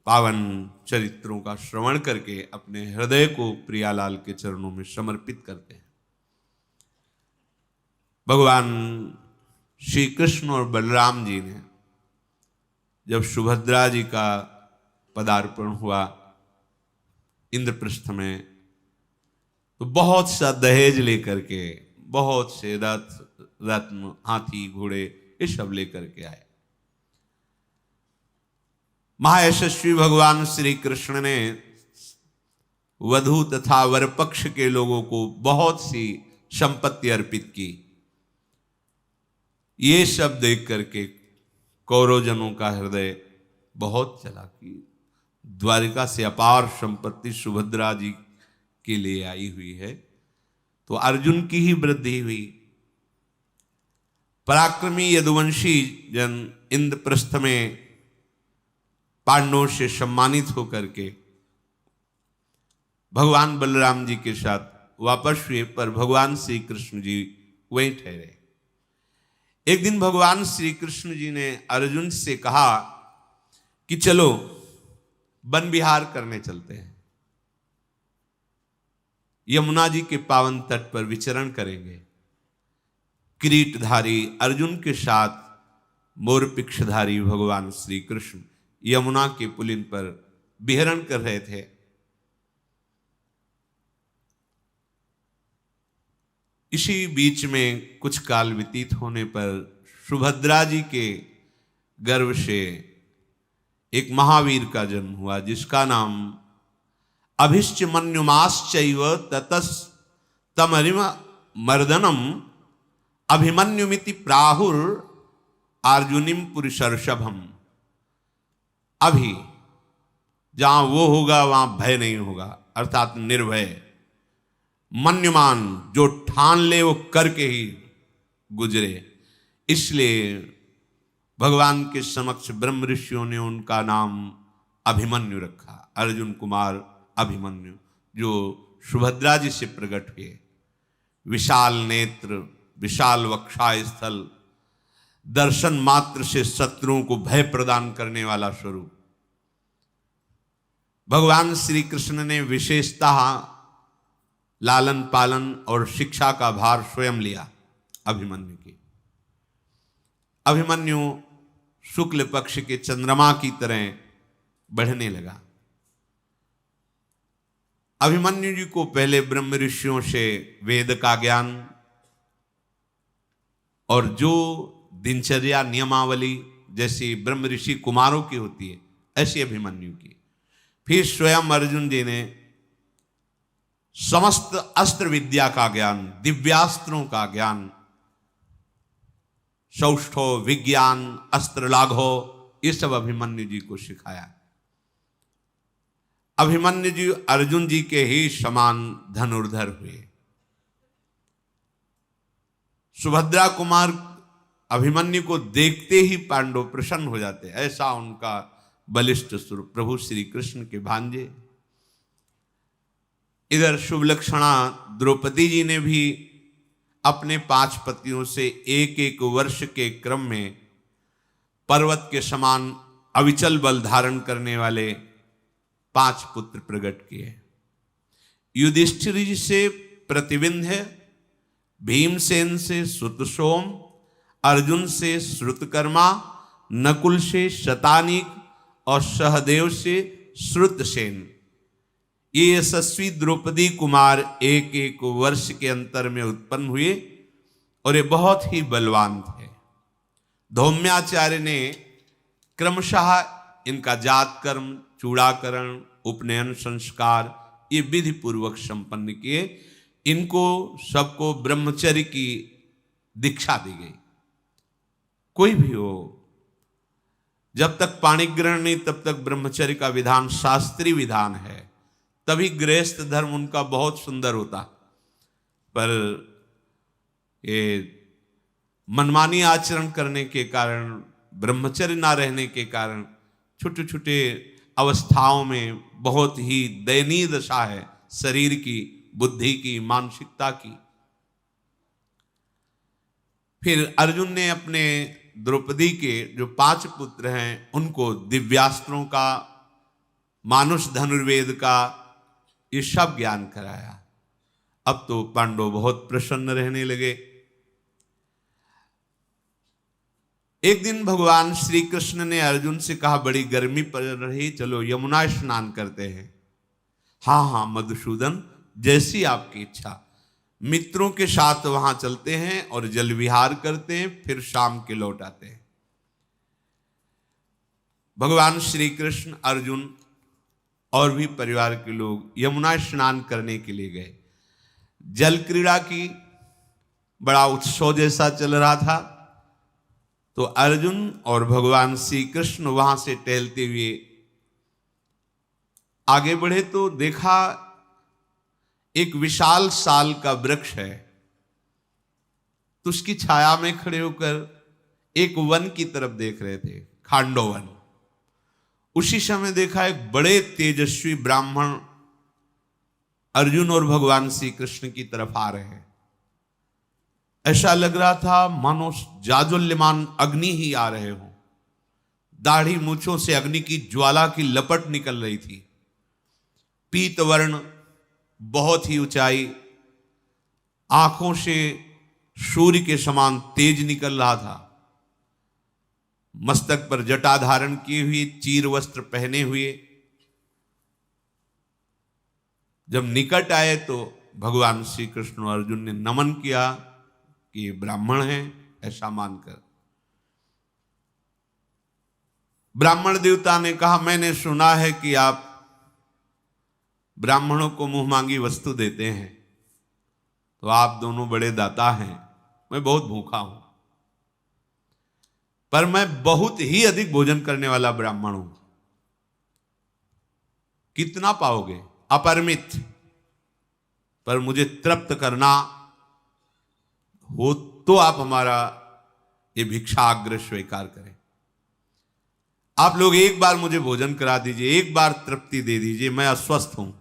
पावन चरित्रों का श्रवण करके अपने हृदय को प्रियालाल के चरणों में समर्पित करते हैं। भगवान श्री कृष्ण और बलराम जी ने जब सुभद्रा जी का पदार्पण हुआ इंद्रप्रस्थ में, तो बहुत सा दहेज लेकर के, बहुत से रत्न, हाथी, घोड़े, ये सब लेकर के आए। महायशस्वी भगवान श्री कृष्ण ने वधू तथा वर पक्ष के लोगों को बहुत सी संपत्ति अर्पित की। ये सब देख करके कौरवजनों का हृदय बहुत चला कि द्वारिका से अपार संपत्ति सुभद्रा जी के लिए आई हुई है, तो अर्जुन की ही वृद्धि हुई। पराक्रमी यदुवंशी जन इंद्रप्रस्थ में पांडवों से सम्मानित होकर के भगवान बलराम जी के साथ वापस हुए, पर भगवान श्री कृष्ण जी वहीं ठहरे। एक दिन भगवान श्री कृष्ण जी ने अर्जुन से कहा कि चलो वन विहार करने चलते हैं। यमुना जी के पावन तट पर विचरण करेंगे। किरीटधारी अर्जुन के साथ मोरपिक्षधारी भगवान श्री कृष्ण यमुना के पुलिन पर विहरण कर रहे थे। इसी बीच में कुछ काल व्यतीत होने पर सुभद्रा जी के गर्भ से एक महावीर का जन्म हुआ, जिसका नाम अभिष्टमन्युमाश्चैव ततस तमरिम मर्दनम अभिमन्युमिति प्राहुर अर्जुनिम पुरुषर्षभम। अभी जहां वो होगा वहां भय नहीं होगा, अर्थात निर्भय। मन्युमान जो ठान ले वो करके ही गुजरे, इसलिए भगवान के समक्ष ब्रह्म ऋषियों ने उनका नाम अभिमन्यु रखा। अर्जुन कुमार अभिमन्यु, जो सुभद्रा जी से प्रकट हुए। विशाल नेत्र, विशाल वक्षा स्थल, दर्शन मात्र से शत्रुओं को भय प्रदान करने वाला स्वरूप। भगवान श्री कृष्ण ने विशेषतः लालन पालन और शिक्षा का भार स्वयं लिया अभिमन्यु की। अभिमन्यु शुक्ल पक्ष के चंद्रमा की तरह बढ़ने लगा। अभिमन्यु जी को पहले ब्रह्म ऋषियों से वेद का ज्ञान और जो दिनचर्या नियमावली जैसी ब्रह्म ऋषि कुमारों की होती है, ऐसी अभिमन्यु की। फिर स्वयं अर्जुन जी ने समस्त अस्त्र विद्या का ज्ञान, दिव्यास्त्रों का ज्ञान, सौष्ठव, विज्ञान, अस्त्र लाघव, ये सब अभिमन्यु जी को सिखाया। अभिमन्यु जी अर्जुन जी के ही समान धनुर्धर हुए। सुभद्रा कुमार अभिमन्यु को देखते ही पांडव प्रसन्न हो जाते, ऐसा उनका बलिष्ठ स्वरूप। प्रभु श्री कृष्ण के भांजे। इधर शुभलक्षणा द्रौपदी जी ने भी अपने 5 पतियों से एक एक वर्ष के क्रम में पर्वत के समान अविचल बल धारण करने वाले 5 पुत्र प्रकट किए। युधिष्ठिर जी से प्रतिविंध्य, भीमसेन से श्रुतसोम, अर्जुन से श्रुतकर्मा, नकुल से शतानीक और सहदेव से श्रुतसेन। ये यशस्वी द्रौपदी कुमार एक एक वर्ष के अंतर में उत्पन्न हुए और ये बहुत ही बलवान थे। धौम्याचार्य ने क्रमशः इनका जात कर्म, चूड़ाकरण, उपनयन संस्कार ये विधि पूर्वक संपन्न किए। इनको सबको ब्रह्मचर्य की दीक्षा दी गई। कोई भी हो, जब तक पाणिग्रहण नहीं तब तक ब्रह्मचर्य का विधान शास्त्रीय विधान है, तभी गृहस्थ धर्म उनका बहुत सुंदर होता। पर ये मनमानी आचरण करने के कारण, ब्रह्मचर्य ना रहने के कारण छोटे छोटे अवस्थाओं में बहुत ही दयनीय दशा है शरीर की, बुद्धि की, मानसिकता की। फिर अर्जुन ने अपने द्रौपदी के जो 5 पुत्र हैं उनको दिव्यास्त्रों का, मानुष धनुर्वेद का ये सब ज्ञान कराया। अब तो पांडव बहुत प्रसन्न रहने लगे। एक दिन भगवान श्री कृष्ण ने अर्जुन से कहा, बड़ी गर्मी पड़ रही, चलो यमुना स्नान करते हैं। हाँ हाँ मधुसूदन, जैसी आपकी इच्छा। मित्रों के साथ वहां चलते हैं और जल विहार करते हैं, फिर शाम के लौट आते हैं। भगवान श्री कृष्ण, अर्जुन और भी परिवार के लोग यमुना स्नान करने के लिए गए। जल क्रीड़ा की बड़ा उत्सव जैसा चल रहा था, तो अर्जुन और भगवान श्री कृष्ण वहां से टहलते हुए आगे बढ़े तो देखा एक विशाल साल का वृक्ष है। तो उसकी छाया में खड़े होकर एक वन की तरफ देख रहे थे, खांडोवन। उसी समय देखा एक बड़े तेजस्वी ब्राह्मण अर्जुन और भगवान श्री कृष्ण की तरफ आ रहे हैं। ऐसा लग रहा था मानो जाज्वल्यमान अग्नि ही आ रहे हो। दाढ़ी मूंछों से अग्नि की ज्वाला की लपट निकल रही थी। पीत वर्ण, बहुत ही ऊंचाई, आंखों से सूर्य के समान तेज निकल रहा था, मस्तक पर जटा धारण किए हुए, चीर वस्त्र पहने हुए। जब निकट आए तो भगवान श्री कृष्ण और अर्जुन ने नमन किया कि ये ब्राह्मण हैं, ऐसा मानकर। ब्राह्मण देवता ने कहा, मैंने सुना है कि आप ब्राह्मणों को मुंह मांगी वस्तु देते हैं, तो आप दोनों बड़े दाता हैं। मैं बहुत भूखा हूं, पर मैं बहुत ही अधिक भोजन करने वाला ब्राह्मण हूं। कितना पाओगे? अपरिमित। पर मुझे तृप्त करना हो तो आप हमारा ये भिक्षा आग्रह स्वीकार करें। आप लोग एक बार मुझे भोजन करा दीजिए, एक बार तृप्ति दे दीजिए, मैं अस्वस्थ हूं।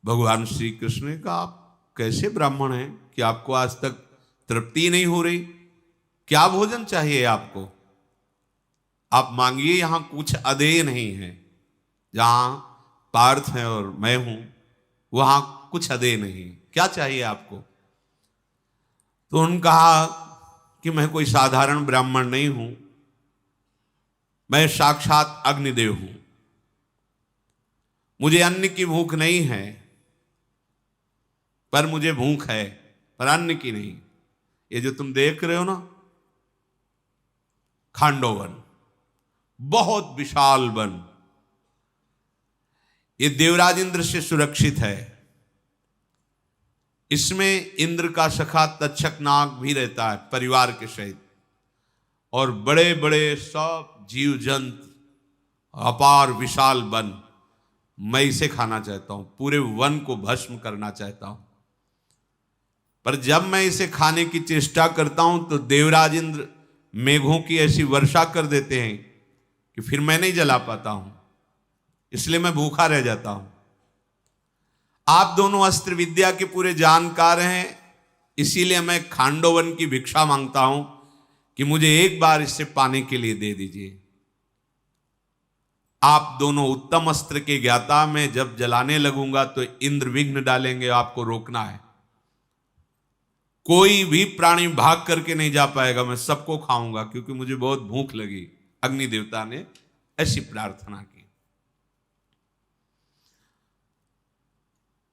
भगवान श्री कृष्ण ने कहा, आप कैसे ब्राह्मण हैं कि आपको आज तक तृप्ति नहीं हो रही? क्या भोजन चाहिए आपको? आप मांगिए, यहां कुछ अदेय नहीं है। जहां पार्थ है और मैं हूं, वहां कुछ अदेय नहीं। क्या चाहिए आपको? तो उन्होंने कहा कि मैं कोई साधारण ब्राह्मण नहीं हूं, मैं साक्षात अग्निदेव हूं। मुझे अन्न की भूख नहीं है, पर मुझे भूख है, पर अन्न की नहीं। ये जो तुम देख रहे हो ना, खांडोवन, बहुत विशाल वन, ये देवराज इंद्र से सुरक्षित है। इसमें इंद्र का सखा तक्षक नाग भी रहता है परिवार के सहित, और बड़े बड़े सब जीव जंतु, अपार विशाल वन। मैं इसे खाना चाहता हूं, पूरे वन को भस्म करना चाहता हूं। पर जब मैं इसे खाने की चेष्टा करता हूं तो देवराज इंद्र मेघों की ऐसी वर्षा कर देते हैं कि फिर मैं नहीं जला पाता हूं, इसलिए मैं भूखा रह जाता हूं। आप दोनों अस्त्र विद्या के पूरे जानकार हैं, इसीलिए मैं खांडोवन की भिक्षा मांगता हूं कि मुझे एक बार इससे पाने के लिए दे दीजिए। आप दोनों उत्तम अस्त्र के ज्ञाता, में जब जलाने लगूंगा तो इंद्र विघ्न डालेंगे, आपको रोकना है। कोई भी प्राणी भाग करके नहीं जा पाएगा, मैं सबको खाऊंगा क्योंकि मुझे बहुत भूख लगी। अग्नि देवता ने ऐसी प्रार्थना की।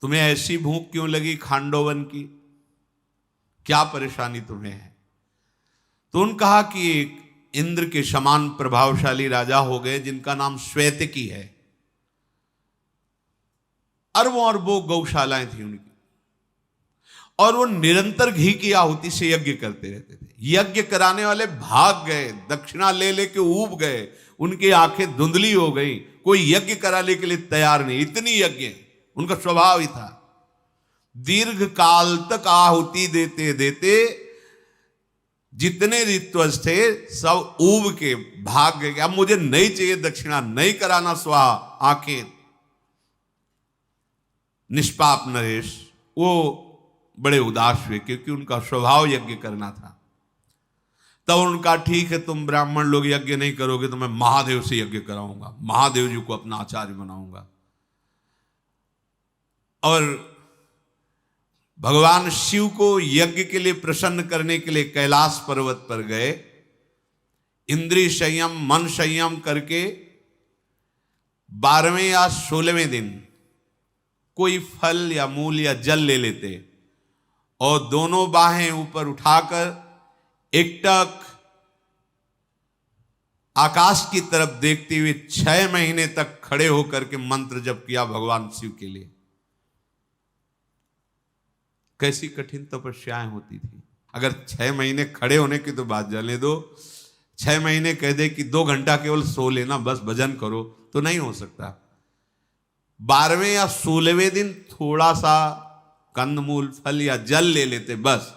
तुम्हें ऐसी भूख क्यों लगी खांडोवन की? क्या परेशानी तुम्हें है? तो उन्होंने कहा कि एक इंद्र के समान प्रभावशाली राजा हो गए जिनका नाम श्वेतकी है। अरबों अरबों गौशालाएं थी उनकी, और वो निरंतर घी की आहुति से यज्ञ करते रहते थे। यज्ञ कराने वाले भाग गए, दक्षिणा ले लेके ऊब गए, उनकी आंखें धुंधली हो गई, कोई यज्ञ कराने के लिए तैयार नहीं। इतनी यज्ञ उनका स्वभाव ही था। दीर्घ काल तक आहुति देते देते जितने ऋत्वज थे सब ऊब के भाग गए। अब मुझे नहीं चाहिए दक्षिणा, नहीं कराना स्वाहा। आंखें निष्पाप नरेश वो बड़े उदास हुए क्योंकि उनका स्वभाव यज्ञ करना था। तब उनका, ठीक है तुम ब्राह्मण लोग यज्ञ नहीं करोगे तो मैं महादेव से यज्ञ कराऊंगा, महादेव जी को अपना आचार्य बनाऊंगा। और भगवान शिव को यज्ञ के लिए प्रसन्न करने के लिए कैलाश पर्वत पर गए। इंद्रिय संयम, मन संयम करके 12वें या 16वें दिन कोई फल या मूल या जल ले लेते और दोनों बाहें ऊपर उठाकर एकटक आकाश की तरफ देखते हुए 6 महीने तक खड़े होकर के मंत्र जप किया भगवान शिव के लिए। कैसी कठिन तपस्याएं होती थी। अगर 6 महीने खड़े होने की तो बात जाने दो, 6 महीने कह दे कि 2 घंटा केवल सो लेना, बस भजन करो, तो नहीं हो सकता। 12वें या 16वें दिन थोड़ा सा कंदमूल, फल या जल ले लेते, बस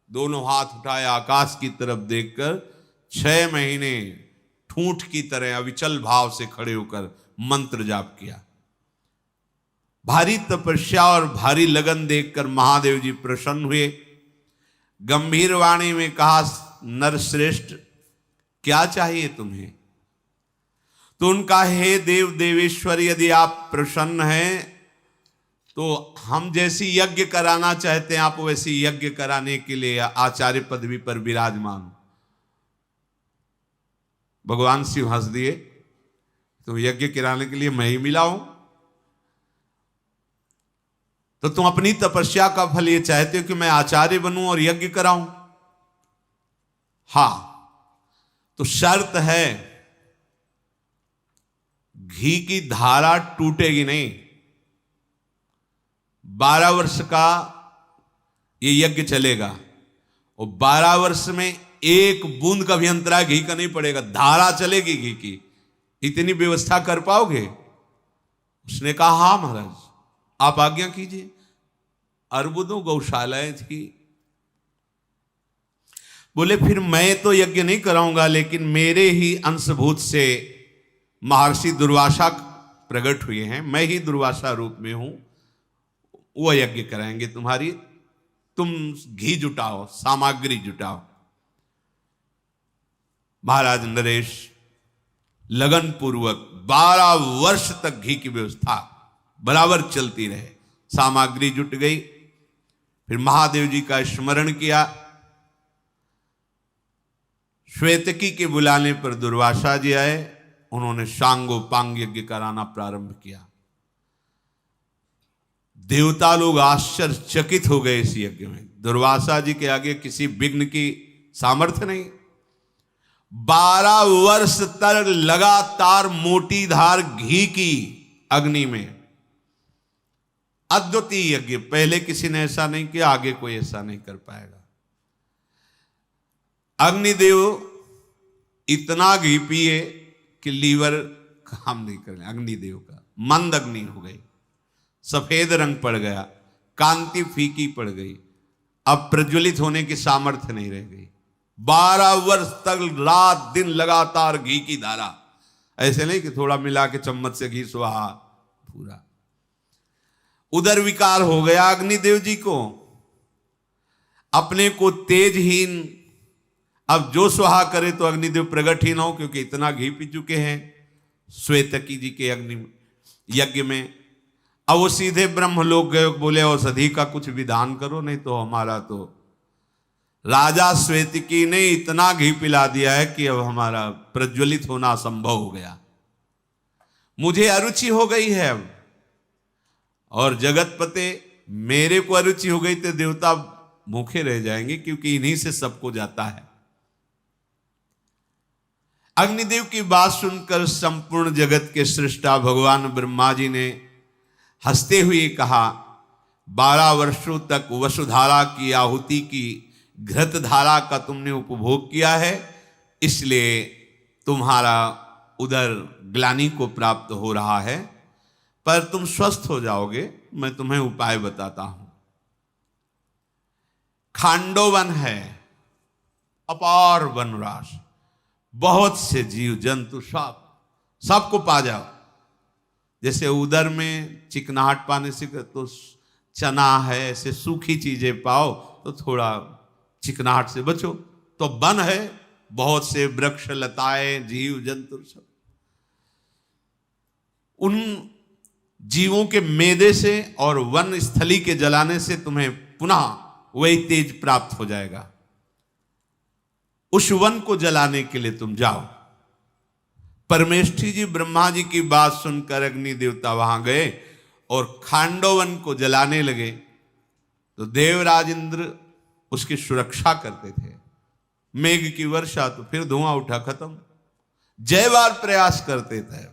दोनों हाथ उठाए आकाश की तरफ देखकर 6 महीने ठूंठ की तरह अविचल भाव से खड़े होकर मंत्र जाप किया। भारी तपस्या और भारी लगन देखकर महादेव जी प्रसन्न हुए। गंभीर वाणी में कहा, नरश्रेष्ठ क्या चाहिए तुम्हें? तो उनका, हे देव देवेश्वर, यदि आप प्रसन्न हैं तो हम जैसी यज्ञ कराना चाहते हैं आप वैसी यज्ञ कराने के लिए आचार्य पदवी पर विराजमान। भगवान शिव हंस दिए, तो यज्ञ कराने के लिए मैं ही मिला हूं। तो तुम अपनी तपस्या का फल ये चाहते हो कि मैं आचार्य बनूं और यज्ञ कराऊं? हां, तो शर्त है घी की धारा टूटेगी नहीं। 12 वर्ष का ये यज्ञ चलेगा और 12 वर्ष में एक बूंद का भी अंतराय घी का नहीं पड़ेगा, धारा चलेगी घी की। इतनी व्यवस्था कर पाओगे? उसने कहा हां महाराज, आप आज्ञा कीजिए। अरबुदों गौशालाएं थी। बोले फिर मैं तो यज्ञ नहीं कराऊंगा, लेकिन मेरे ही अंशभूत से महर्षि दुर्वासा प्रकट हुए हैं, मैं ही दुर्वासा रूप में हूं, वो यज्ञ कराएंगे तुम्हारी। तुम घी जुटाओ, सामग्री जुटाओ। महाराज नरेश लगन पूर्वक 12 वर्ष तक घी की व्यवस्था बराबर चलती रहे। सामग्री जुट गई। फिर महादेव जी का स्मरण किया। श्वेतकी के बुलाने पर दुर्वासा जी आए। उन्होंने सांगोपांग यज्ञ कराना प्रारंभ किया। देवता लोग आश्चर्यचकित हो गए इस यज्ञ में। दुर्वासा जी के आगे किसी विघ्न की सामर्थ्य नहीं। 12 वर्ष तक लगातार मोटी धार घी की अग्नि में अद्वितीय यज्ञ। पहले किसी ने ऐसा नहीं किया, आगे कोई ऐसा नहीं कर पाएगा। अग्निदेव इतना घी पिए कि लीवर काम नहीं कर रहे। अग्निदेव का मंद अग्नि हो गई, सफेद रंग पड़ गया, कांति फीकी पड़ गई, अब प्रज्वलित होने की सामर्थ्य नहीं रह गई। 12 वर्ष तक रात दिन लगातार घी की धारा। ऐसे नहीं कि थोड़ा मिला के चम्मच से घी सुहा, पूरा। उदर विकार हो गया अग्निदेव जी को, अपने को तेजहीन। अब जो सुहा करे तो अग्निदेव प्रगट ही ना हो, क्योंकि इतना घी पी चुके हैं श्वेतकी जी के अग्नि यज्ञ में। अब वो सीधे ब्रह्मलोक गए। बोले औषधि का कुछ विधान करो, नहीं तो हमारा तो राजा श्वेतकी ने इतना घी पिला दिया है कि अब हमारा प्रज्वलित होना असंभव हो गया। मुझे अरुचि हो गई है अब, और जगतपते मेरे को अरुचि हो गई तो देवता भूखे रह जाएंगे, क्योंकि इन्हीं से सबको जाता है। अग्निदेव की बात सुनकर संपूर्ण जगत के सृष्टा भगवान ब्रह्मा जी ने हंसते हुए कहा, 12 वर्षों तक वसुधारा की आहुति की घृत धारा का तुमने उपभोग किया है, इसलिए तुम्हारा उदर ग्लानि को प्राप्त हो रहा है, पर तुम स्वस्थ हो जाओगे। मैं तुम्हें उपाय बताता हूं। खांडोवन है, अपार वनराश, बहुत से जीव जंतु सबको पा जाओ। जैसे उदर में चिकनाहट पाने से तो चना है, ऐसे सूखी चीजें पाओ तो थोड़ा चिकनाहट से बचो। तो वन है, बहुत से वृक्ष लताएं जीव जंतु सब। उन जीवों के मेदे से और वन स्थली के जलाने से तुम्हें पुनः वही तेज प्राप्त हो जाएगा। उस वन को जलाने के लिए तुम जाओ। परमेष्ठी जी ब्रह्मा जी की बात सुनकर अग्नि देवता वहां गए और खांडोवन को जलाने लगे। तो देवराज इंद्र उसकी सुरक्षा करते थे। मेघ की वर्षा, तो फिर धुआं उठा, खत्म। जय बार प्रयास करते थे।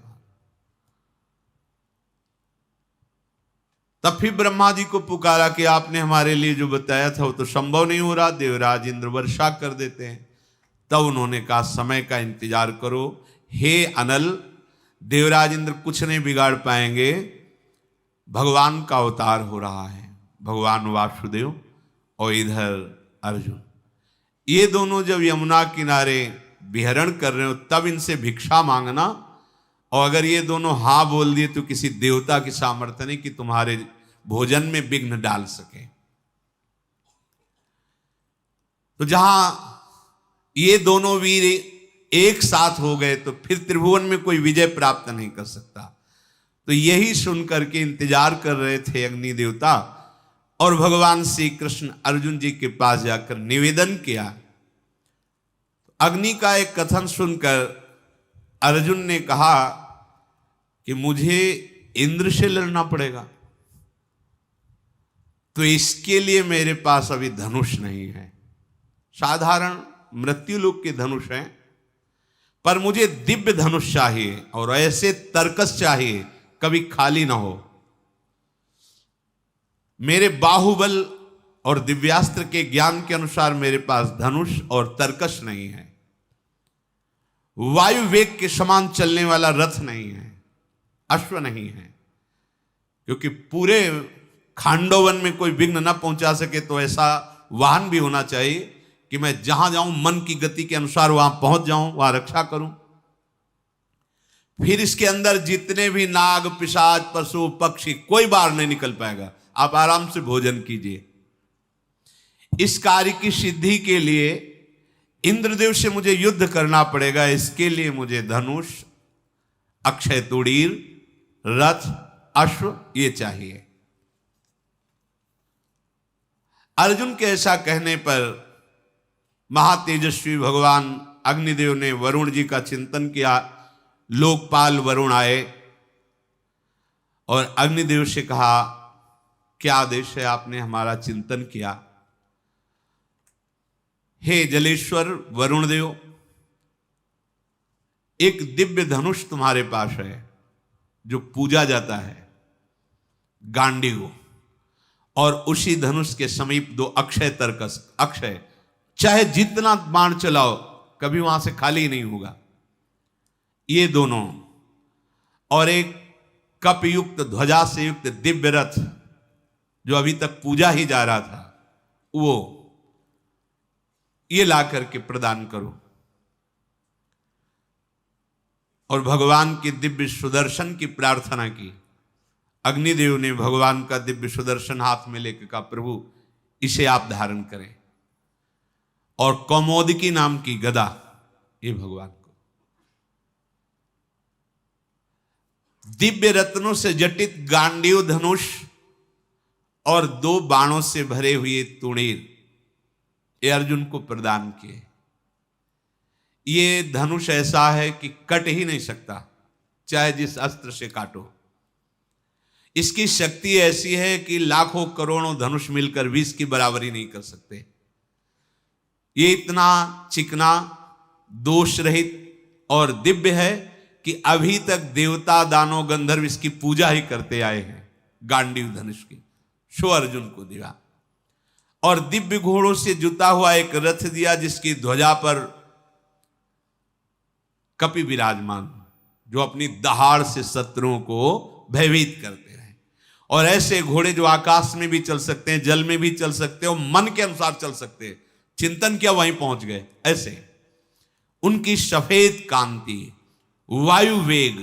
तब फिर ब्रह्मा जी को पुकारा कि आपने हमारे लिए जो बताया था वो तो संभव नहीं हो रहा। देवराज इंद्र वर्षा कर देते हैं। तब उन्होंने कहा समय का इंतजार करो, हे अनल, देवराज इंद्र कुछ नहीं बिगाड़ पाएंगे। भगवान का अवतार हो रहा है, भगवान वासुदेव और इधर अर्जुन। ये दोनों जब यमुना किनारे विहरण कर रहे हो तब इनसे भिक्षा मांगना। और अगर ये दोनों हाँ बोल दिए तो किसी देवता की सामर्थ्य नहीं कि तुम्हारे भोजन में विघ्न डाल सके। तो जहां ये दोनों वीर एक साथ हो गए तो फिर त्रिभुवन में कोई विजय प्राप्त नहीं कर सकता। तो यही सुनकर के इंतजार कर रहे थे अग्नि देवता, और भगवान श्री कृष्ण अर्जुन जी के पास जाकर निवेदन किया। अग्नि का एक कथन सुनकर अर्जुन ने कहा कि मुझे इंद्र से लड़ना पड़ेगा, तो इसके लिए मेरे पास अभी धनुष नहीं है। साधारण मृत्युलोक के धनुष हैं, पर मुझे दिव्य धनुष चाहिए, और ऐसे तरकस चाहिए कभी खाली ना हो। मेरे बाहुबल और दिव्यास्त्र के ज्ञान के अनुसार मेरे पास धनुष और तरकस नहीं है। वायु वेग के समान चलने वाला रथ नहीं है, अश्व नहीं है, क्योंकि पूरे खांडोवन में कोई विघ्न न पहुंचा सके तो ऐसा वाहन भी होना चाहिए कि मैं जहां जाऊं मन की गति के अनुसार वहां पहुंच जाऊं, वहां रक्षा करूं। फिर इसके अंदर जितने भी नाग पिशाच पशु पक्षी कोई बाहर नहीं निकल पाएगा। आप आराम से भोजन कीजिए। इस कार्य की सिद्धि के लिए इंद्रदेव से मुझे युद्ध करना पड़ेगा। इसके लिए मुझे धनुष, अक्षय तुड़ीर, रथ, अश्व ये चाहिए। अर्जुन के ऐसा कहने पर महातेजस्वी भगवान अग्निदेव ने वरुण जी का चिंतन किया। लोकपाल वरुण आए और अग्निदेव से कहा, क्या आदेश है? आपने हमारा चिंतन किया। हे जलेश्वर वरुण देव, एक दिव्य धनुष तुम्हारे पास है जो पूजा जाता है, गांडीव, और उसी धनुष के समीप दो अक्षय तरकस, अक्षय, चाहे जितना बाण चलाओ कभी वहां से खाली नहीं होगा। ये दोनों, और एक कपयुक्त ध्वजा से युक्त दिव्य रथ जो अभी तक पूजा ही जा रहा था, वो ये ला करके प्रदान करो। और भगवान के दिव्य सुदर्शन की प्रार्थना की। अग्निदेव ने भगवान का दिव्य सुदर्शन हाथ में लेकर कहा, प्रभु इसे आप धारण करें, और कौमोदकी नाम की गदा ये भगवान को। दिव्य रत्नों से जटित गांडीव धनुष और दो बाणों से भरे हुए तुणीर ये अर्जुन को प्रदान किए। ये धनुष ऐसा है कि कट ही नहीं सकता, चाहे जिस अस्त्र से काटो। इसकी शक्ति ऐसी है कि लाखों करोड़ों धनुष मिलकर भी इसकी बराबरी नहीं कर सकते। ये इतना चिकना, दोष रहित और दिव्य है कि अभी तक देवता दानव गंधर्व इसकी पूजा ही करते आए हैं। गांडीव धनुष की सो अर्जुन को दिया, और दिव्य घोड़ों से जुता हुआ एक रथ दिया जिसकी ध्वजा पर कपि विराजमान, जो अपनी दहाड़ से शत्रुओं को भयभीत करते रहे। और ऐसे घोड़े जो आकाश में भी चल सकते हैं, जल में भी चल सकते हैं, और मन के अनुसार चल सकते हैं। चिंतन किया वहीं पहुंच गए। ऐसे उनकी सफेद कांति, वायु वेग,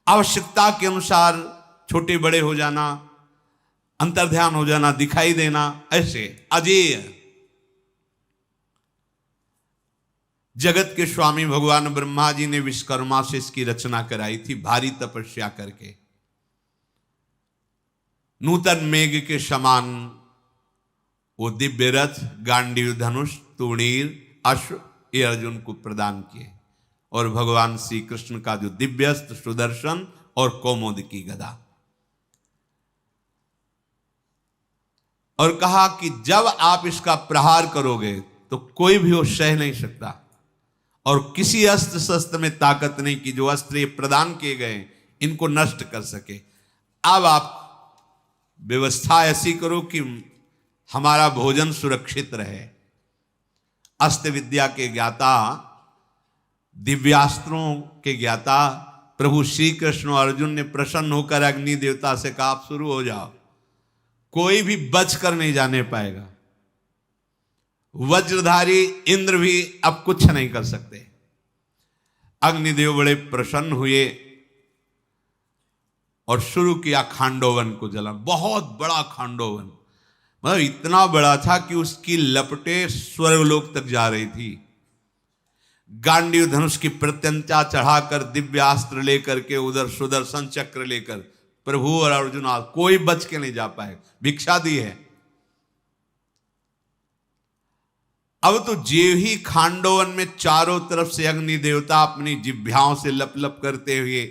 आवश्यकता के अनुसार छोटे बड़े हो जाना, अंतर्ध्यान हो जाना, दिखाई देना, ऐसे अजेय। जगत के स्वामी भगवान ब्रह्मा जी ने विश्वकर्मा से इसकी रचना कराई थी, भारी तपस्या करके। नूतन मेघ के समान वो दिव्य रथ, गांडीव धनुष, तुणीर, अश्व ये अर्जुन को प्रदान किए, और भगवान श्री कृष्ण का जो दिव्यस्त्र सुदर्शन और कौमोदकी गदा। और कहा कि जब आप इसका प्रहार करोगे तो कोई भी वो सह नहीं सकता, और किसी अस्त्र शस्त्र में ताकत नहीं कि जो अस्त्र ये प्रदान किए गए इनको नष्ट कर सके। अब आप व्यवस्था ऐसी करो कि हमारा भोजन सुरक्षित रहे। अस्त्र विद्या के ज्ञाता, दिव्यास्त्रों के ज्ञाता प्रभु श्री कृष्ण और अर्जुन ने प्रसन्न होकर अग्नि देवता से कहा, आप शुरू हो जाओ, कोई भी बच कर नहीं जाने पाएगा। वज्रधारी इंद्र भी अब कुछ नहीं कर सकते। अग्निदेव बड़े प्रसन्न हुए और शुरू किया खांडोवन को जलाना। बहुत बड़ा खांडोवन, मतलब इतना बड़ा था कि उसकी लपटें स्वर्गलोक तक जा रही थी। गांडीव धनुष की प्रत्यंचा चढ़ाकर दिव्यास्त्र लेकर के उधर सुदर्शन चक्र लेकर प्रभु और अर्जुन कोई बच के नहीं जा पाए, भिक्षा दी है। अब तो जेव ही खांडोवन में चारों तरफ से अग्नि देवता अपनी जिह्वाओं से लप लप करते हुए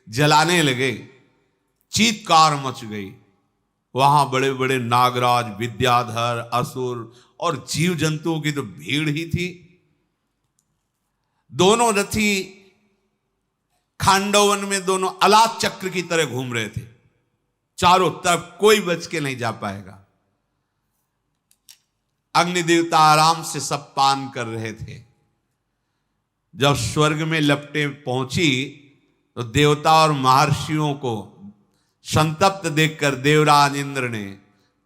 जलाने लगे, चीत्कार मच गई। वहां बड़े बड़े नागराज, विद्याधर, असुर और जीव जंतुओं की तो भीड़ ही थी। दोनों रथी खांडोवन में दोनों अलात चक्र की तरह घूम रहे थे, चारों तरफ कोई बच के नहीं जा पाएगा। अग्नि देवता आराम से सब पान कर रहे थे। जब स्वर्ग में लपटें पहुंची तो देवता और महर्षियों को संतप्त देखकर देवराज इंद्र ने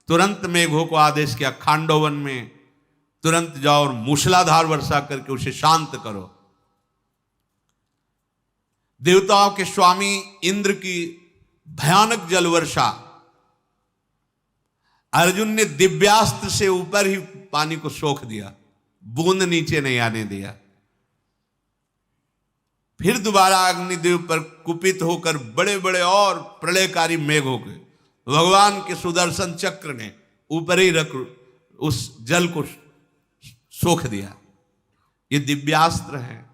तुरंत मेघों को आदेश किया, खांडोवन में तुरंत जाओ और मूसलाधार वर्षा करके उसे शांत करो। देवताओं के स्वामी इंद्र की भयानक जल वर्षा, अर्जुन ने दिव्यास्त्र से ऊपर ही पानी को सोख दिया, बूंद नीचे नहीं आने दिया। फिर दोबारा अग्निदेव पर कुपित होकर बड़े बड़े और प्रलयकारी मेघ हो गए। भगवान के सुदर्शन चक्र ने ऊपर ही रख उस जल को सोख दिया। ये दिव्यास्त्र है।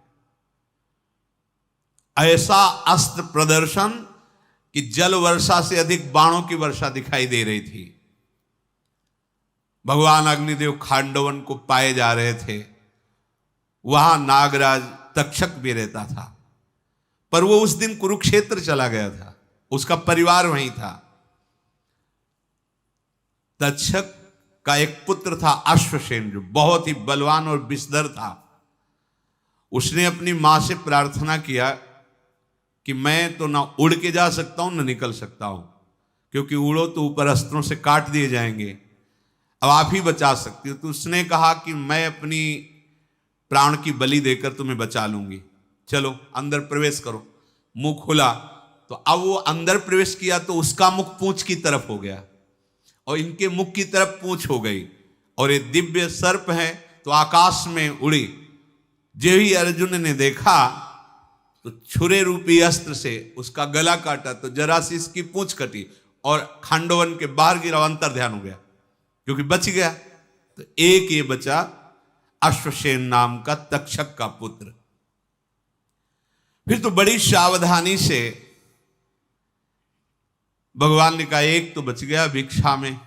ऐसा अस्त्र प्रदर्शन कि जल वर्षा से अधिक बाणों की वर्षा दिखाई दे रही थी। भगवान अग्निदेव खांडवन को पाए जा रहे थे। वहां नागराज तक्षक भी रहता था, पर वो उस दिन कुरुक्षेत्र चला गया था, उसका परिवार वहीं था। तक्षक का एक पुत्र था अश्वसेन, जो बहुत ही बलवान और विषधर था। उसने अपनी मां से प्रार्थना किया कि मैं तो ना उड़ के जा सकता हूं ना निकल सकता हूं, क्योंकि उड़ो तो ऊपर अस्त्रों से काट दिए जाएंगे, अब आप ही बचा सकती हो। तो उसने कहा कि मैं अपनी प्राण की बलि देकर तुम्हें बचा लूंगी, चलो अंदर प्रवेश करो। मुंह खुला तो अब वो अंदर प्रवेश किया तो उसका मुख पूंछ की तरफ हो गया और इनके मुख की तरफ पूंछ हो गई, और ये दिव्य सर्प है तो आकाश में उड़ी। जो ही अर्जुन ने देखा तो छुरे रूपी अस्त्र से उसका गला काटा तो जरा सी इसकी पूंछ कटी और खांडोवन के बाहर गिरा, अंतर ध्यान हो गया क्योंकि बच गया। तो एक ये बचा अश्वसेन नाम का तक्षक का पुत्र। फिर तो बड़ी सावधानी से भगवान ने कहा एक तो बच गया भिक्षा में,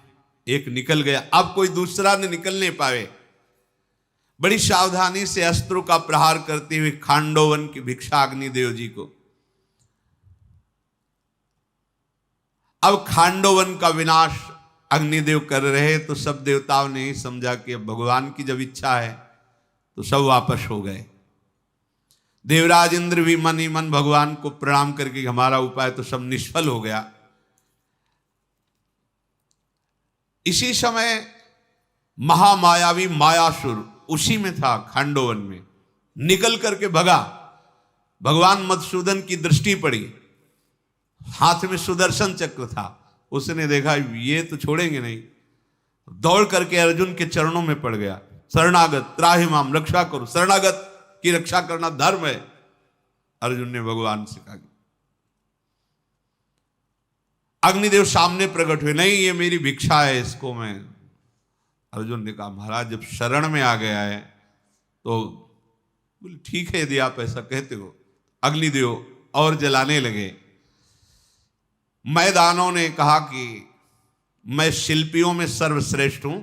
एक निकल गया, अब कोई दूसरा न निकल नहीं पावे। बड़ी सावधानी से अस्त्रों का प्रहार करते हुए खांडोवन की भिक्षा अग्निदेव जी को। अब खांडोवन का विनाश अग्निदेव कर रहे तो सब देवताओं ने ही समझा कि अब भगवान की जब इच्छा है तो सब वापस हो गए। देवराज इंद्र भी मन ही मन भगवान को प्रणाम करके हमारा उपाय तो सब निष्फल हो गया। इसी समय महामायावी मायासुर उसी में था, खांडोवन में निकल करके भगा। भगवान मधुसूदन की दृष्टि पड़ी, हाथ में सुदर्शन चक्र था, उसने देखा ये तो छोड़ेंगे नहीं, दौड़ करके अर्जुन के चरणों में पड़ गया। शरणागत त्राहि माम, रक्षा करो, शरणागत की रक्षा करना धर्म है। अर्जुन ने भगवान से कहा। अग्निदेव सामने प्रकट हुए, नहीं ये मेरी भिक्षा है, इसको मैं। अर्जुन ने कहा महाराज जब शरण में आ गया है तो बोले ठीक है यदि आप ऐसा कहते हो। अग्निदेव और जलाने लगे। मैदानों ने कहा कि मैं शिल्पियों में सर्वश्रेष्ठ हूं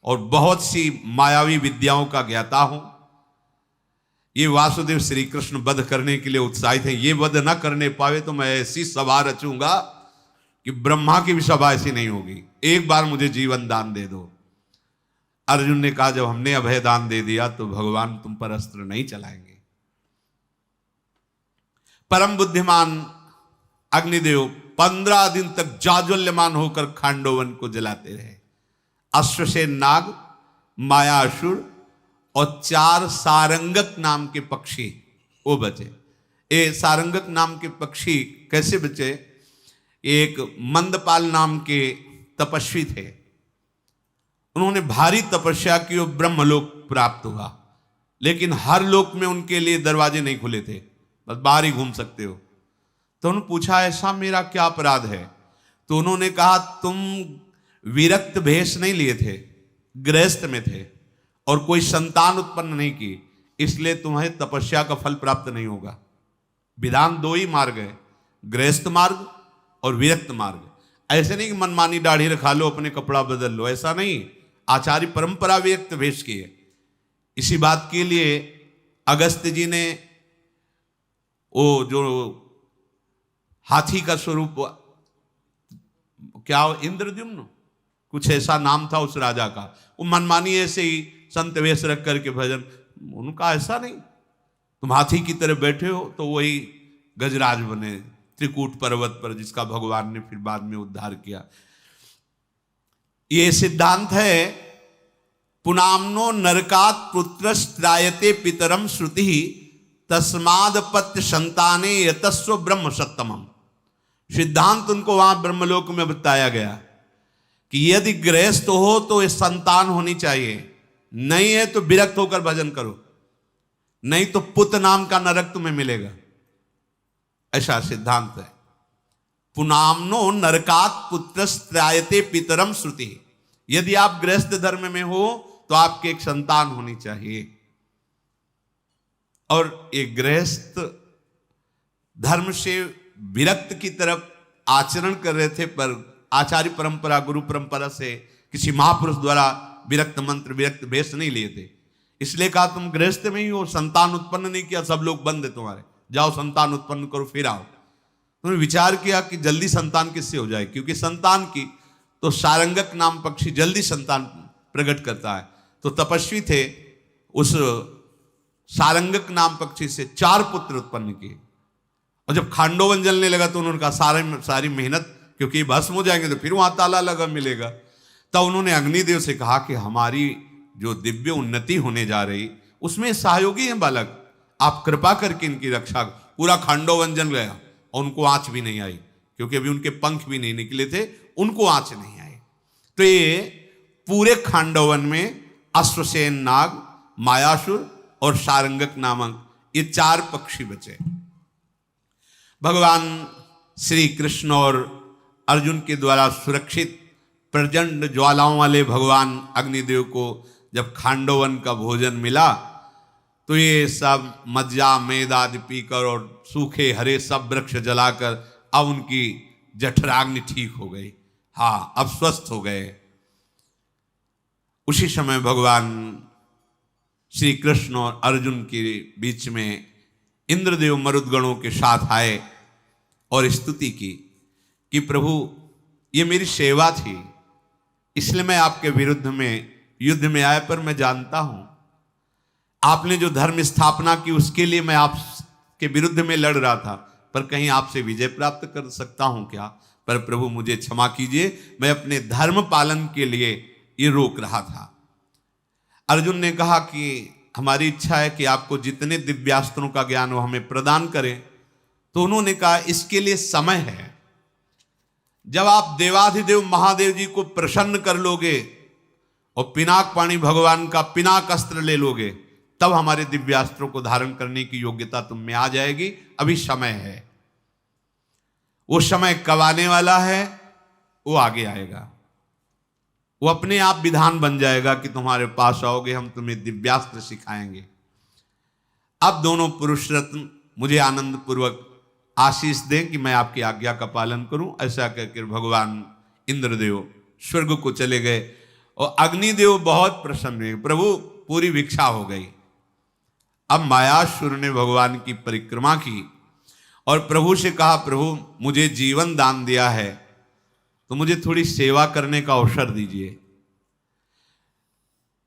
और बहुत सी मायावी विद्याओं का ज्ञाता हूं। ये वासुदेव श्री कृष्ण वध करने के लिए उत्साहित है, ये वध न करने पावे तो मैं ऐसी सभा रचूंगा कि ब्रह्मा की भी सभा ऐसी नहीं होगी, एक बार मुझे जीवन दान दे दो। अर्जुन ने कहा जब हमने अभय दान दे दिया तो भगवान तुम पर अस्त्र नहीं चलाएंगे। परम बुद्धिमान अग्निदेव 15 दिन तक जाज्वल्यमान होकर खांडोवन को जलाते रहे। अश्वसेन नाग, मायासुर और 4 सारंगक नाम के पक्षी वो बचे। ये सारंगक नाम के पक्षी कैसे बचे? एक मंदपाल नाम के तपस्वी थे, उन्होंने भारी तपस्या की और ब्रह्मलोक प्राप्त हुआ, लेकिन हर लोक में उनके लिए दरवाजे नहीं खुले थे, बस बाहर ही घूम सकते हो। तो उन्होंने पूछा ऐसा मेरा क्या अपराध है? तो उन्होंने कहा तुम विरक्त भेष नहीं लिए थे, गृहस्थ में थे और कोई संतान उत्पन्न नहीं की, इसलिए तुम्हें तपस्या का फल प्राप्त नहीं होगा। विधान दो ही मार्ग है, गृहस्थ मार्ग और विरक्त मार्ग। ऐसे नहीं कि मनमानी दाढ़ी रखा लो, अपने कपड़ा बदल लो, ऐसा नहीं। आचार्य परंपरा विरक्त भेष की है। इसी बात के लिए अगस्त्य जी ने वो जो हाथी का स्वरूप, क्या इंद्रद्युम्न कुछ ऐसा नाम था उस राजा का, वो मनमानी ऐसे ही संत वेश रख करके भजन, उनका ऐसा नहीं, तुम हाथी की तरह बैठे हो तो वही गजराज बने त्रिकूट पर्वत पर, जिसका भगवान ने फिर बाद में उद्धार किया। ये सिद्धांत है पुनामनो नरकात पुत्र त्रायते पितरम श्रुति तस्माद पत्य संताने यतस्व ब्रह्म सत्तमम। सिद्धांत उनको वहां ब्रह्मलोक में बताया गया कि यदि गृहस्थ हो तो ये संतान होनी चाहिए, नहीं है तो विरक्त होकर भजन करो, नहीं तो पुत्र नाम का नरक तुम्हें मिलेगा। ऐसा सिद्धांत है। पुनामनो नरकात पुत्र त्रायते पितरम श्रुति। यदि आप गृहस्थ धर्म में हो तो आपके एक संतान होनी चाहिए। और ये गृहस्थ धर्म से विरक्त की तरफ आचरण कर रहे थे, पर आचार्य परंपरा गुरु परंपरा से किसी महापुरुष द्वारा विरक्त मंत्र विरक्त भेष नहीं लिए थे। इसलिए कहा तुम गृहस्थ में ही हो, संतान उत्पन्न नहीं किया, सब लोग बंद है तुम्हारे, जाओ संतान उत्पन्न करो फिर आओ। उन्होंने विचार किया कि जल्दी संतान किससे हो जाए, क्योंकि संतान की तो सारंगक नाम पक्षी जल्दी संतान प्रकट करता है। तो तपस्वी थे, उस सारंगक नाम पक्षी से 4 पुत्र उत्पन्न किए। और जब खांडोवन जलने लगा तो उन्होंने कहा सारी मेहनत, क्योंकि भस्म हो जाएंगे तो फिर वहां ताला लगा मिलेगा। तब उन्होंने अग्निदेव से कहा कि हमारी जो दिव्य उन्नति होने जा रही उसमें सहयोगी हैं बालक, आप कृपा करके इनकी रक्षा। पूरा खांडोवन जल गया और उनको आंच भी नहीं आई, क्योंकि अभी उनके पंख भी नहीं निकले थे, उनको आंच नहीं आई। तो ये पूरे खांडोवन में अश्वसेन नाग, मायासुर और सारंगक नामक ये 4 पक्षी बचे। भगवान श्री कृष्ण और अर्जुन के द्वारा सुरक्षित प्रचंड ज्वालाओं वाले भगवान अग्निदेव को जब खांडोवन का भोजन मिला तो ये सब मज्जा मेद आदि पीकर और सूखे हरे सब वृक्ष जलाकर अब उनकी जठराग्नि ठीक हो गई। हाँ, अब स्वस्थ हो गए। उसी समय भगवान श्री कृष्ण और अर्जुन के बीच में इंद्रदेव मरुदगणों के साथ आए और स्तुति की कि प्रभु ये मेरी सेवा थी, इसलिए मैं आपके विरुद्ध में युद्ध में आया, पर मैं जानता हूं आपने जो धर्म स्थापना की उसके लिए मैं आपके विरुद्ध में लड़ रहा था, पर कहीं आपसे विजय प्राप्त कर सकता हूं क्या? पर प्रभु मुझे क्षमा कीजिए, मैं अपने धर्म पालन के लिए ये रोक रहा था। अर्जुन ने कहा कि हमारी इच्छा है कि आपको जितने दिव्यास्त्रों का ज्ञान हो हमें प्रदान करें। तो उन्होंने कहा इसके लिए समय है, जब आप देवाधिदेव महादेव जी को प्रसन्न कर लोगे और पिनाक पाणी भगवान का पिनाक अस्त्र ले लोगे, तब हमारे दिव्यास्त्रों को धारण करने की योग्यता तुम में आ जाएगी। अभी समय है, वो समय कब आने वाला है वो आगे आएगा, वो अपने आप विधान बन जाएगा कि तुम्हारे पास आओगे, हम तुम्हें दिव्यास्त्र सिखाएंगे। अब दोनों पुरुष रत्न मुझे आनंद पूर्वक आशीष दें कि मैं आपकी आज्ञा का पालन करूं। ऐसा कहकर भगवान इंद्रदेव स्वर्ग को चले गए और अग्निदेव बहुत प्रसन्न हुए, प्रभु पूरी भिक्षा हो गई। अब मायासुर ने भगवान की परिक्रमा की और प्रभु से कहा, प्रभु मुझे जीवन दान दिया है तो मुझे थोड़ी सेवा करने का अवसर दीजिए।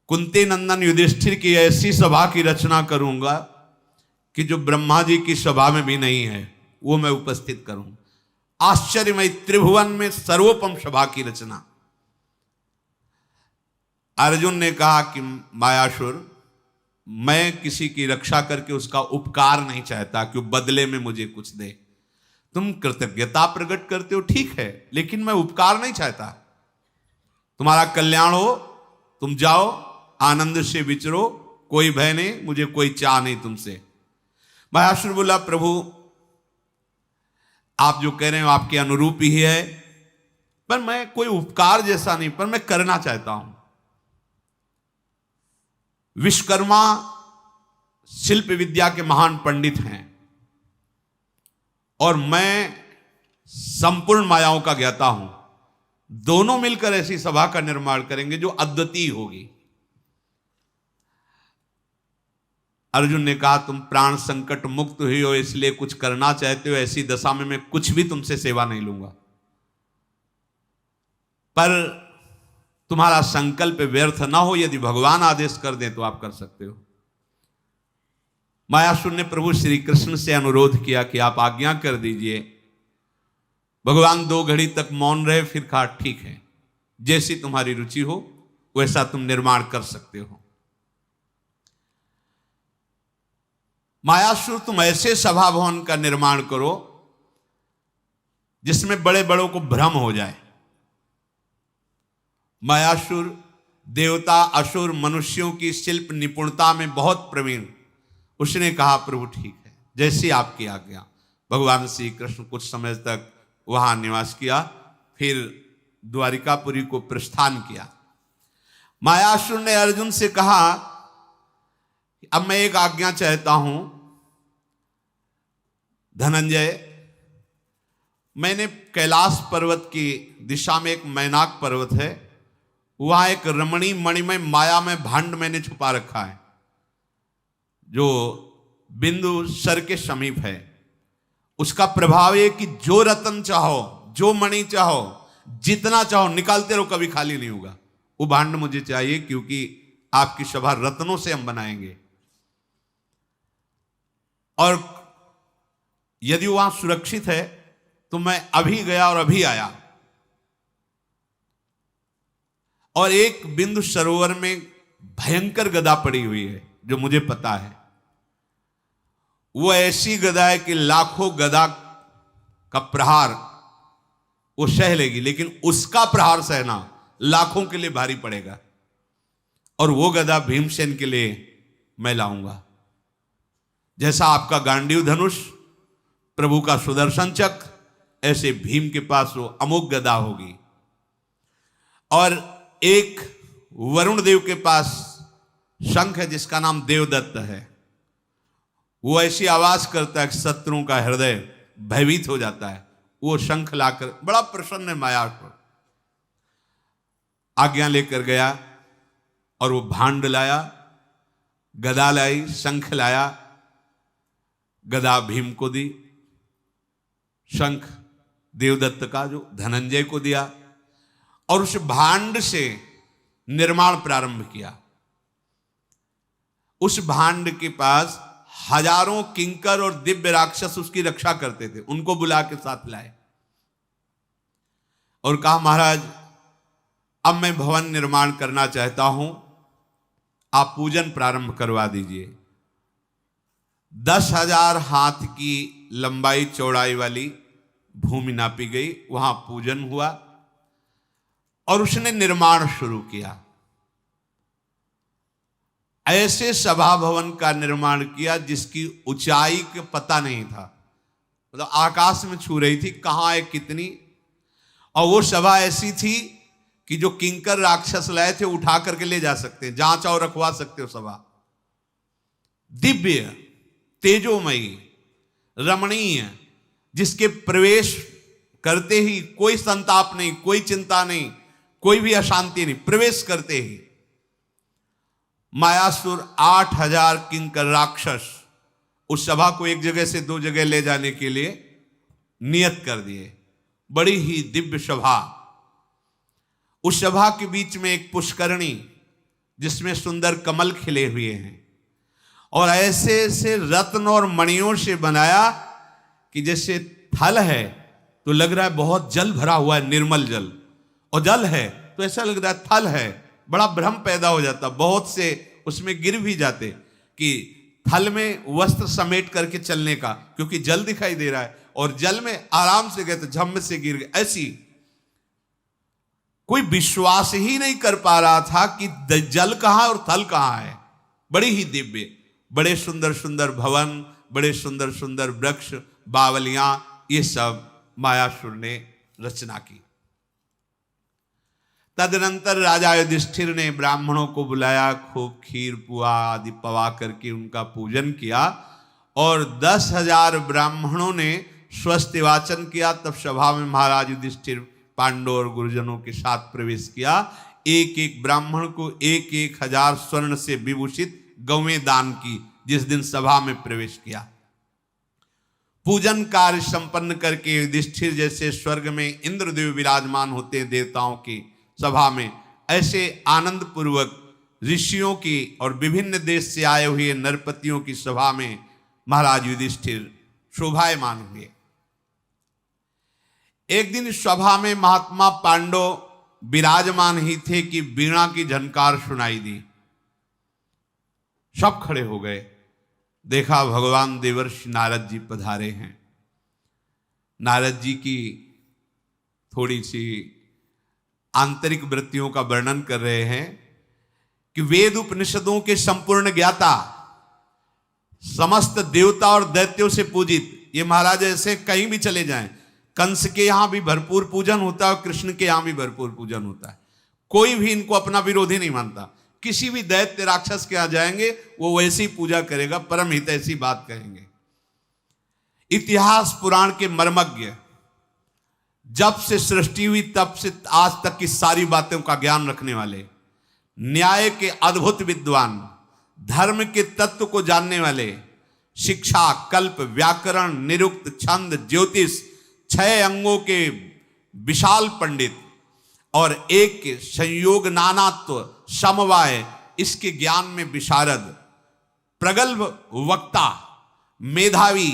कुंती नंदन युधिष्ठिर की ऐसी सभा की रचना करूंगा कि जो ब्रह्मा जी की सभा में भी नहीं है वो मैं उपस्थित करूं। आश्चर्यमय त्रिभुवन में सर्वोपम सभा की रचना। अर्जुन ने कहा कि मायासुर, मैं किसी की रक्षा करके उसका उपकार नहीं चाहता कि बदले में मुझे कुछ दे। तुम कृतज्ञता प्रकट करते हो ठीक है, लेकिन मैं उपकार नहीं चाहता। तुम्हारा कल्याण हो, तुम जाओ आनंद से विचरो, कोई भय नहीं, मुझे कोई चाह नहीं तुमसे। मायासुर बोला, प्रभु आप जो कह रहे हो आपके अनुरूप ही है, पर मैं कोई उपकार जैसा नहीं, पर मैं करना चाहता हूं। विश्वकर्मा शिल्प विद्या के महान पंडित हैं और मैं संपूर्ण मायाओं का ज्ञाता हूं। दोनों मिलकर ऐसी सभा का निर्माण करेंगे जो अद्वितीय होगी। अर्जुन ने कहा, तुम प्राण संकट मुक्त हुई हो इसलिए कुछ करना चाहते हो, ऐसी दशा में मैं कुछ भी तुमसे सेवा नहीं लूंगा, पर तुम्हारा संकल्प व्यर्थ ना हो, यदि भगवान आदेश कर दें तो आप कर सकते हो। मायासुर ने प्रभु श्री कृष्ण से अनुरोध किया कि आप आज्ञा कर दीजिए। भगवान 2 घड़ी तक मौन रहे, फिर कहा, ठीक है, जैसी तुम्हारी रुचि हो वैसा तुम निर्माण कर सकते हो। मायासुर, तुम ऐसे सभा भवन का निर्माण करो जिसमें बड़े बड़ों को भ्रम हो जाए। मायासुर देवता, असुर, मनुष्यों की शिल्प निपुणता में बहुत प्रवीण। उसने कहा, प्रभु ठीक है, जैसी आपकी आज्ञा। भगवान श्री कृष्ण कुछ समय तक वहां निवास किया, फिर द्वारिकापुरी को प्रस्थान किया। मायासुर ने अर्जुन से कहा, अब मैं एक आज्ञा चाहता हूं धनंजय। मैंने कैलाश पर्वत की दिशा में एक मैनाक पर्वत है, वहां एक रमणी मणिमय माया में भांड मैंने छुपा रखा है जो बिंदु सर के समीप है। उसका प्रभाव है कि जो रतन चाहो, जो मणि चाहो, जितना चाहो निकालते रहो, कभी खाली नहीं होगा। वो भांड मुझे चाहिए, क्योंकि आपकी सभा रत्नों से हम बनाएंगे। और यदि वहां सुरक्षित है तो मैं अभी गया और अभी आया, और एक बिंदु सरोवर में भयंकर गदा पड़ी हुई है जो मुझे पता है। वो ऐसी गदा है कि लाखों गदा का प्रहार वो सह लेगी, लेकिन उसका प्रहार सहना लाखों के लिए भारी पड़ेगा। और वो गदा भीमसेन के लिए मैं लाऊंगा। जैसा आपका गांडीव धनुष, प्रभु का सुदर्शन चक्र, ऐसे भीम के पास वो अमोघ गदा होगी। और एक वरुण देव के पास शंख है जिसका नाम देवदत्त है। वो ऐसी आवाज करता है कि शत्रुओं का हृदय भयभीत हो जाता है। वो शंख लाकर बड़ा प्रसन्न है मायासुर। आज्ञा लेकर गया और वो भांड लाया, गदा लाई, शंख लाया। गदा भीम को दी, शंख देवदत्त का जो धनंजय को दिया, और उस भांड से निर्माण प्रारंभ किया। उस भांड के पास हजारों किंकर और दिव्य राक्षस उसकी रक्षा करते थे। उनको बुला के साथ लाए और कहा, महाराज अब मैं भवन निर्माण करना चाहता हूं, आप पूजन प्रारंभ करवा दीजिए। 10,000 हाथ की लंबाई चौड़ाई वाली भूमि नापी गई, वहां पूजन हुआ और उसने निर्माण शुरू किया। ऐसे सभा भवन का निर्माण किया जिसकी ऊंचाई का पता नहीं था, मतलब आकाश में छू रही थी, कहां है कितनी। और वो सभा ऐसी थी कि जो किंकर राक्षस लाए थे उठा करके ले जा सकते हैं, जहां चाहो रखवा सकते हो। सभा दिव्य, तेजोमयी, रमणीय, जिसके प्रवेश करते ही कोई संताप नहीं, कोई चिंता नहीं, कोई भी अशांति नहीं। प्रवेश करते ही मायासुर 8,000 किंकर राक्षस उस सभा को एक जगह से 2 जगह ले जाने के लिए नियत कर दिए। बड़ी ही दिव्य सभा। उस सभा के बीच में एक पुष्करणी जिसमें सुंदर कमल खिले हुए हैं, और ऐसे ऐसे रत्न और मणियों से बनाया कि जैसे थल है तो लग रहा है बहुत जल भरा हुआ है, निर्मल जल, और जल है तो ऐसा लग रहा है थल है। बड़ा भ्रम पैदा हो जाता, बहुत से उसमें गिर भी जाते कि थल में वस्त्र समेट करके चलने का, क्योंकि जल दिखाई दे रहा है, और जल में आराम से गए तो झम्म से गिर गए। ऐसी कोई विश्वास ही नहीं कर पा रहा था कि जल कहां और थल कहां है। बड़ी ही दिव्य, बड़े सुंदर सुंदर भवन, बड़े सुंदर सुंदर वृक्ष, बावलियां, ये सब मायासुर ने रचना की। तदनंतर राजा युधिष्ठिर ने ब्राह्मणों को बुलाया, खूब खीर पुआ आदि पवा करके उनका पूजन किया और 10,000 ब्राह्मणों ने स्वस्ति वाचन किया। तब सभा में महाराज युधिष्ठिर पांडवों और गुरुजनों के साथ प्रवेश किया। एक एक ब्राह्मण को 1,000 स्वर्ण से विभूषित गौवें दान की जिस दिन सभा में प्रवेश किया। पूजन कार्य संपन्न करके युधिष्ठिर जैसे स्वर्ग में इंद्रदेव विराजमान होते हैं देवताओं की सभा में, ऐसे आनंद पूर्वक ऋषियों की और विभिन्न देश से आए हुए नरपतियों की सभा में महाराज युधिष्ठिर शोभायमान हुए। एक दिन सभा में महात्मा पांडव विराजमान ही थे कि वीणा की झनकार सुनाई दी। सब खड़े हो गए। देखा भगवान देवर्षि नारद जी पधारे हैं। नारद जी की थोड़ी सी आंतरिक वृत्तियों का वर्णन कर रहे हैं कि वेद उपनिषदों के संपूर्ण ज्ञाता, समस्त देवता और दैत्यों से पूजित ये महाराज ऐसे कहीं भी चले जाएं, कंस के यहां भी भरपूर पूजन होता है और कृष्ण के यहां भी भरपूर पूजन होता है। कोई भी इनको अपना विरोधी नहीं मानता। किसी भी दैत्य राक्षस के यहां जाएंगे वो वैसी पूजा करेगा, परम हित ऐसी बात कहेंगे। इतिहास पुराण के मर्मज्ञ, जब से सृष्टि हुई तब से आज तक की सारी बातों का ज्ञान रखने वाले, न्याय के अद्भुत विद्वान, धर्म के तत्व को जानने वाले, शिक्षा, कल्प, व्याकरण, निरुक्त, छंद, ज्योतिष, 6 अंगों के विशाल पंडित और एक के संयोग, नानात्व, समवाय, इसके ज्ञान में विशारद, प्रगल्भ वक्ता, मेधावी,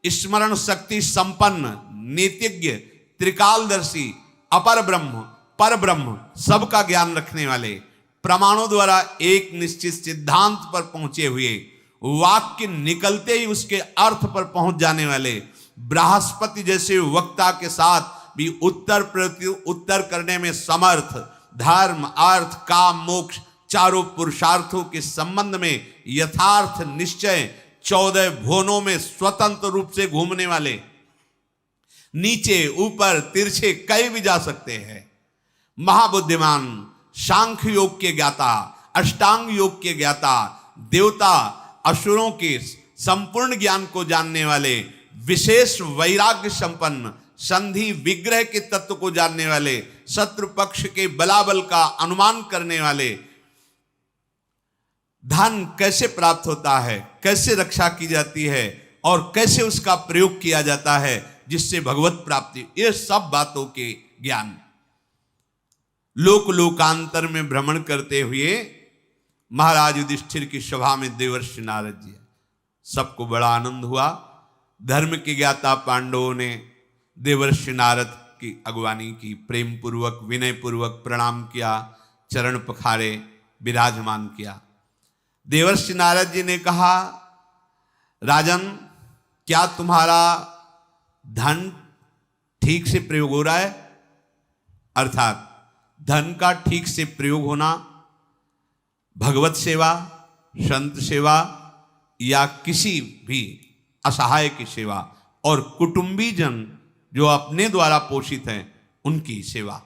स्मरण शक्ति संपन्न, नीतिज्ञ, त्रिकालदर्शी, अपर ब्रह्म, पर ब्रह्म, सबका ज्ञान रखने वाले, प्रमाणों द्वारा एक निश्चित सिद्धांत पर पहुंचे हुए, वाक्य निकलते ही उसके अर्थ पर पहुंच जाने वाले, बृहस्पति जैसे वक्ता के साथ भी उत्तर प्रति उत्तर करने में समर्थ, धर्म, अर्थ, काम, मोक्ष चारों पुरुषार्थों के संबंध में यथार्थ निश्चय, 14 भुवनों में स्वतंत्र रूप से घूमने वाले, नीचे ऊपर तिरछे कहीं भी जा सकते हैं, महाबुद्धिमान, सांख्य योग के ज्ञाता, अष्टांग योग के ज्ञाता, देवता असुरों के संपूर्ण ज्ञान को जानने वाले, विशेष वैराग्य संपन्न, संधि विग्रह के तत्व को जानने वाले, शत्रु पक्ष के बलाबल का अनुमान करने वाले, धन कैसे प्राप्त होता है, कैसे रक्षा की जाती है और कैसे उसका प्रयोग किया जाता है जिससे भगवत प्राप्ति, ये सब बातों के ज्ञान लोक लोकांतर में भ्रमण करते हुए महाराज युधिष्ठिर की सभा में देवर्षि नारद जी, सबको बड़ा आनंद हुआ। धर्म के ज्ञाता पांडवों ने देवर्षि नारद की अगवानी की, प्रेम पूर्वक, विनय पूर्वक प्रणाम किया, चरण पखारे, विराजमान किया। देवर्षि नारद जी ने कहा, राजन, क्या तुम्हारा धन ठीक से प्रयोग हो रहा है? अर्थात धन का ठीक से प्रयोग होना भगवत सेवा, संत सेवा या किसी भी असहाय की सेवा और कुटुंबी जन जो अपने द्वारा पोषित हैं उनकी सेवा,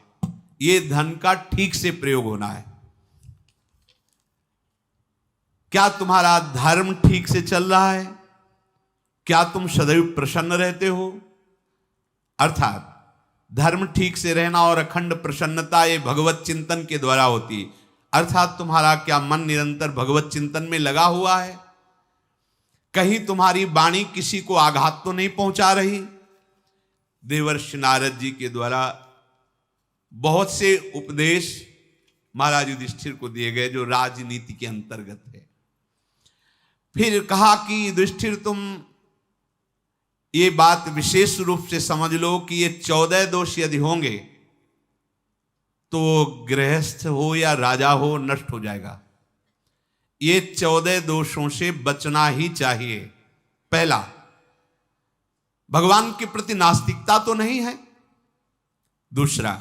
ये धन का ठीक से प्रयोग होना है। क्या तुम्हारा धर्म ठीक से चल रहा है? क्या तुम सदैव प्रसन्न रहते हो? अर्थात धर्म ठीक से रहना और अखंड प्रसन्नता ये भगवत चिंतन के द्वारा होती। अर्थात तुम्हारा क्या मन निरंतर भगवत चिंतन में लगा हुआ है? कहीं तुम्हारी वाणी किसी को आघात तो नहीं पहुंचा रही? देवर्षि नारद जी के द्वारा बहुत से उपदेश महाराज युधिष्ठिर को दिए गए जो राजनीति के अंतर्गत है। फिर कहा कि युधिष्ठिर, तुम ये बात विशेष रूप से समझ लो कि ये 14 दोष यदि होंगे तो गृहस्थ हो या राजा हो नष्ट हो जाएगा। ये 14 दोषों से बचना ही चाहिए। पहला, भगवान के प्रति नास्तिकता तो नहीं है। दूसरा,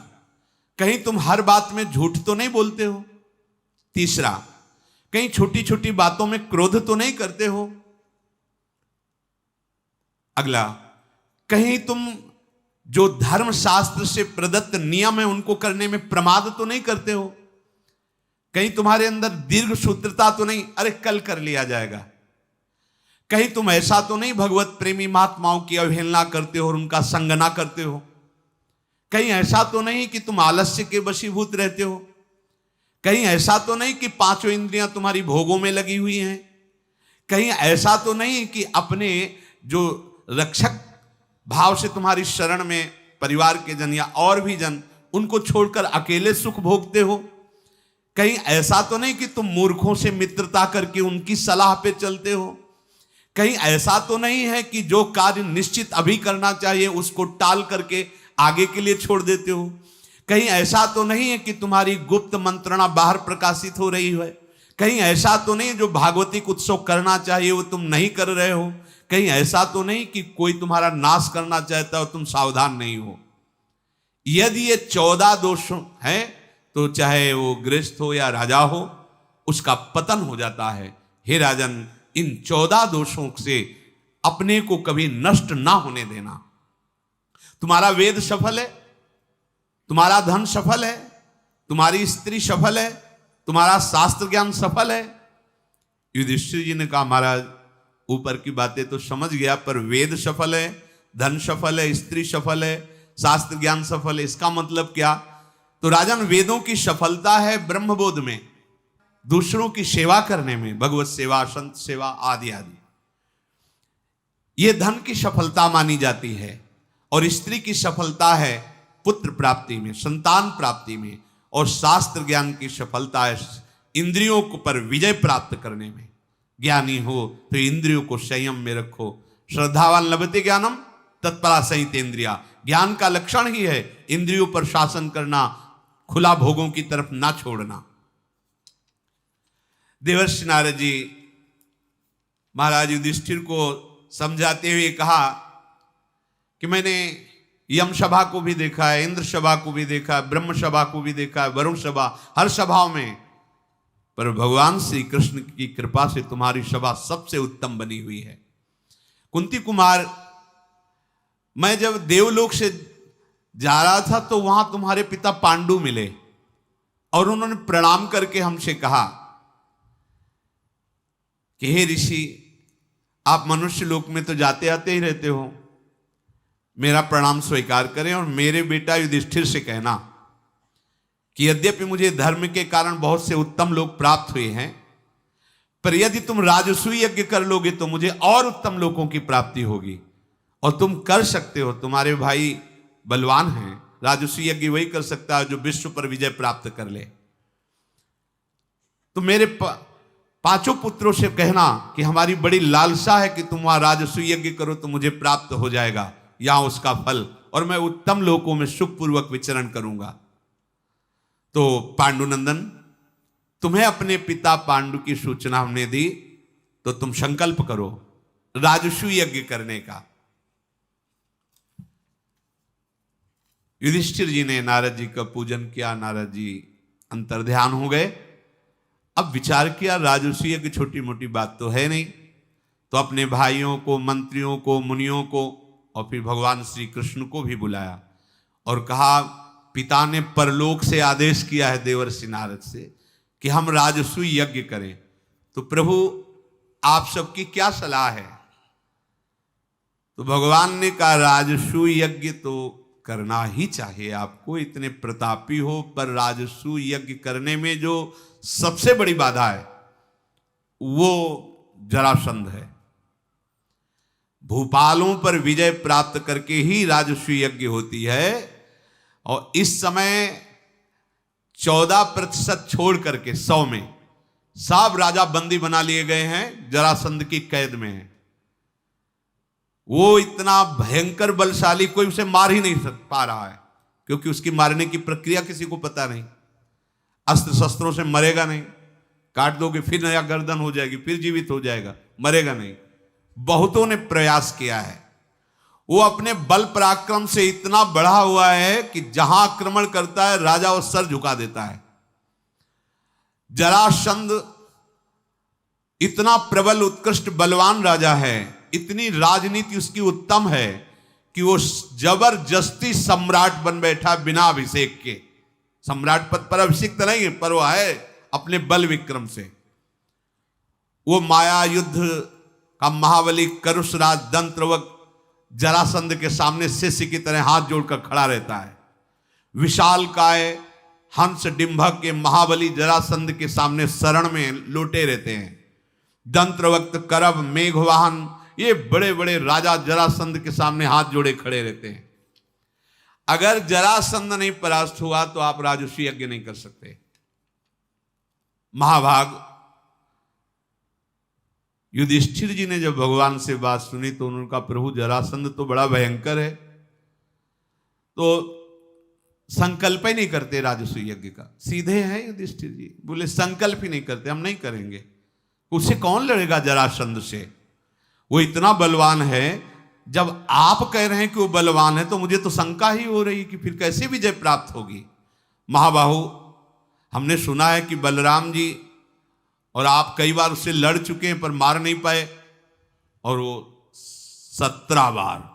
कहीं तुम हर बात में झूठ तो नहीं बोलते हो। तीसरा, कहीं छोटी छोटी बातों में क्रोध तो नहीं करते हो? अगला, कहीं तुम जो धर्म शास्त्र से प्रदत्त नियम है उनको करने में प्रमाद तो नहीं करते हो? कहीं तुम्हारे अंदर दीर्घ सूत्रता तो नहीं, अरे कल कर लिया जाएगा? कहीं तुम ऐसा तो नहीं भगवत प्रेमी महात्माओं की अवहेलना करते हो और उनका संग ना करते हो? कहीं ऐसा तो नहीं कि तुम आलस्य के वशीभूत रहते हो? कहीं ऐसा तो नहीं कि पांचों इंद्रियां तुम्हारी भोगों में लगी हुई हैं? कहीं ऐसा तो नहीं कि अपने जो रक्षक भाव से तुम्हारी शरण में परिवार के जन या और भी जन, उनको छोड़कर अकेले सुख भोगते हो? कहीं ऐसा तो नहीं कि तुम मूर्खों से मित्रता करके उनकी सलाह पे चलते हो? कहीं ऐसा तो नहीं है कि जो कार्य निश्चित अभी करना चाहिए उसको टाल करके आगे के लिए छोड़ देते हो? कहीं ऐसा तो नहीं है कि तुम्हारी गुप्त मंत्रणा बाहर प्रकाशित हो रही है? कहीं ऐसा तो नहीं जो भागवतिक उत्सव करना चाहिए वो तुम नहीं कर रहे हो? कहीं ऐसा तो नहीं कि कोई तुम्हारा नाश करना चाहता हो, तुम सावधान नहीं हो? यदि ये 14 दोष हैं तो चाहे वो गृहस्थ हो या राजा हो, उसका पतन हो जाता है। हे राजन, इन 14 दोषों से अपने को कभी नष्ट ना होने देना। तुम्हारा वेद सफल है, तुम्हारा धन सफल है, तुम्हारी स्त्री सफल है, तुम्हारा शास्त्र ज्ञान सफल है। युधिष्ठिर जी ने कहा, महाराज ऊपर की बातें तो समझ गया, पर वेद सफल है, धन सफल है, स्त्री सफल है, शास्त्र ज्ञान सफल है, इसका मतलब क्या? तो राजन, वेदों की सफलता है ब्रह्मबोध में, दूसरों की सेवा करने में, भगवत सेवा, संत सेवा आदि आदि। ये धन की सफलता मानी जाती है, और स्त्री की सफलता है पुत्र प्राप्ति में, संतान प्राप्ति में, और शास्त्र ज्ञान की सफलता है इंद्रियों को पर विजय प्राप्त करने में। ज्ञानी हो तो इंद्रियों को संयम में रखो। श्रद्धावान लभते ज्ञानम तत्परा संयतेन्द्रिया। ज्ञान का लक्षण ही है इंद्रियों पर शासन करना, खुला भोगों की तरफ ना छोड़ना। देवर्षि नारद जी महाराज युधिष्ठिर को समझाते हुए कहा कि मैंने यम सभा को भी देखा है, इंद्र सभा को भी देखा है, ब्रह्म सभा को भी देखा है, वरुण सभा, हर सभाओं में, पर भगवान श्री कृष्ण की कृपा से तुम्हारी सभा सबसे उत्तम बनी हुई है। कुंती कुमार, मैं जब देवलोक से जा रहा था तो वहां तुम्हारे पिता पांडु मिले और उन्होंने प्रणाम करके हमसे कहा कि हे ऋषि, आप मनुष्य लोक में तो जाते आते ही रहते हो, मेरा प्रणाम स्वीकार करें और मेरे बेटा युधिष्ठिर से कहना कि यद्यपि मुझे धर्म के कारण बहुत से उत्तम लोग प्राप्त हुए हैं, पर यदि तुम राजसूय यज्ञ कर लोगे तो मुझे और उत्तम लोगों की प्राप्ति होगी, और तुम कर सकते हो। तुम्हारे भाई बलवान हैं, राजसूय यज्ञ वही कर सकता है जो विश्व पर विजय प्राप्त कर ले। तो मेरे पांचों पुत्रों से कहना कि हमारी बड़ी लालसा है कि तुम वहां राजसूय यज्ञ करो तो मुझे प्राप्त हो जाएगा यहां उसका फल, और मैं उत्तम लोकों में सुखपूर्वक विचरण करूंगा। तो पांडुनंदन, तुम्हें अपने पिता पांडु की सूचना हमने दी, तो तुम संकल्प करो राजसूय यज्ञ करने का। युधिष्ठिर जी ने नारद जी का पूजन किया, नारद जी अंतर्ध्यान हो गए। अब विचार किया, राजसूय यज्ञ छोटी मोटी बात तो है नहीं, तो अपने भाइयों को, मंत्रियों को, मुनियों को और फिर भगवान श्री कृष्ण को भी बुलाया और कहा, पिता ने परलोक से आदेश किया है देवर्षि नारद से कि हम राजसूय यज्ञ करें, तो प्रभु आप सबकी क्या सलाह है? तो भगवान ने कहा, राजसूय यज्ञ तो करना ही चाहिए आपको, इतने प्रतापी हो, पर राजसूय यज्ञ करने में जो सबसे बड़ी बाधा है वो जरासंध है। भूपालों पर विजय प्राप्त करके ही राजसूय यज्ञ होती है, और इस समय 14% छोड़ करके 100 में सब राजा बंदी बना लिए गए हैं, जरासंध की कैद में है। वो इतना भयंकर बलशाली, कोई उसे मार ही नहीं पा रहा है, क्योंकि उसकी मारने की प्रक्रिया किसी को पता नहीं। अस्त्र शस्त्रों से मरेगा नहीं, काट दोगे फिर नया गर्दन हो जाएगी, फिर जीवित हो जाएगा, मरेगा नहीं। बहुतों ने प्रयास किया है, वो अपने बल पराक्रम से इतना बढ़ा हुआ है कि जहां आक्रमण करता है राजा वो सर झुका देता है। जरासंध इतना प्रबल उत्कृष्ट बलवान राजा है, इतनी राजनीति उसकी उत्तम है कि वो जबरदस्ती सम्राट बन बैठा बिना अभिषेक के। सम्राट पद पर अभिषिक्त नहीं है, पर वो है अपने बल विक्रम से। वो माया युद्ध का महाबली करुषराज दंत्रवत जरासंध के सामने शिष्य की तरह हाथ जोड़कर खड़ा रहता है। विशाल काय हंस डिंभक के महाबली जरासंध के सामने शरण में लोटे रहते हैं। दंत्रवक्त करब मेघवाहन ये बड़े बड़े राजा जरासंध के सामने हाथ जोड़े खड़े रहते हैं। अगर जरासंध नहीं परास्त हुआ तो आप राजसूय यज्ञ नहीं कर सकते। महाभाग युधिष्ठिर जी ने जब भगवान से बात सुनी तो उन्होंने कहा, प्रभु जरासंध तो बड़ा भयंकर है, तो संकल्प ही नहीं करते राजसूय यज्ञ का। सीधे हैं युधिष्ठिर जी, बोले संकल्प ही नहीं करते, हम नहीं करेंगे। उससे कौन लड़ेगा जरासंध से? वो इतना बलवान है। जब आप कह रहे हैं कि वो बलवान है तो मुझे तो शंका ही हो रही कि फिर कैसे विजय प्राप्त होगी। महाबाहु, हमने सुना है कि बलराम जी और आप कई बार उससे लड़ चुके हैं पर मार नहीं पाए, और वो 17 बार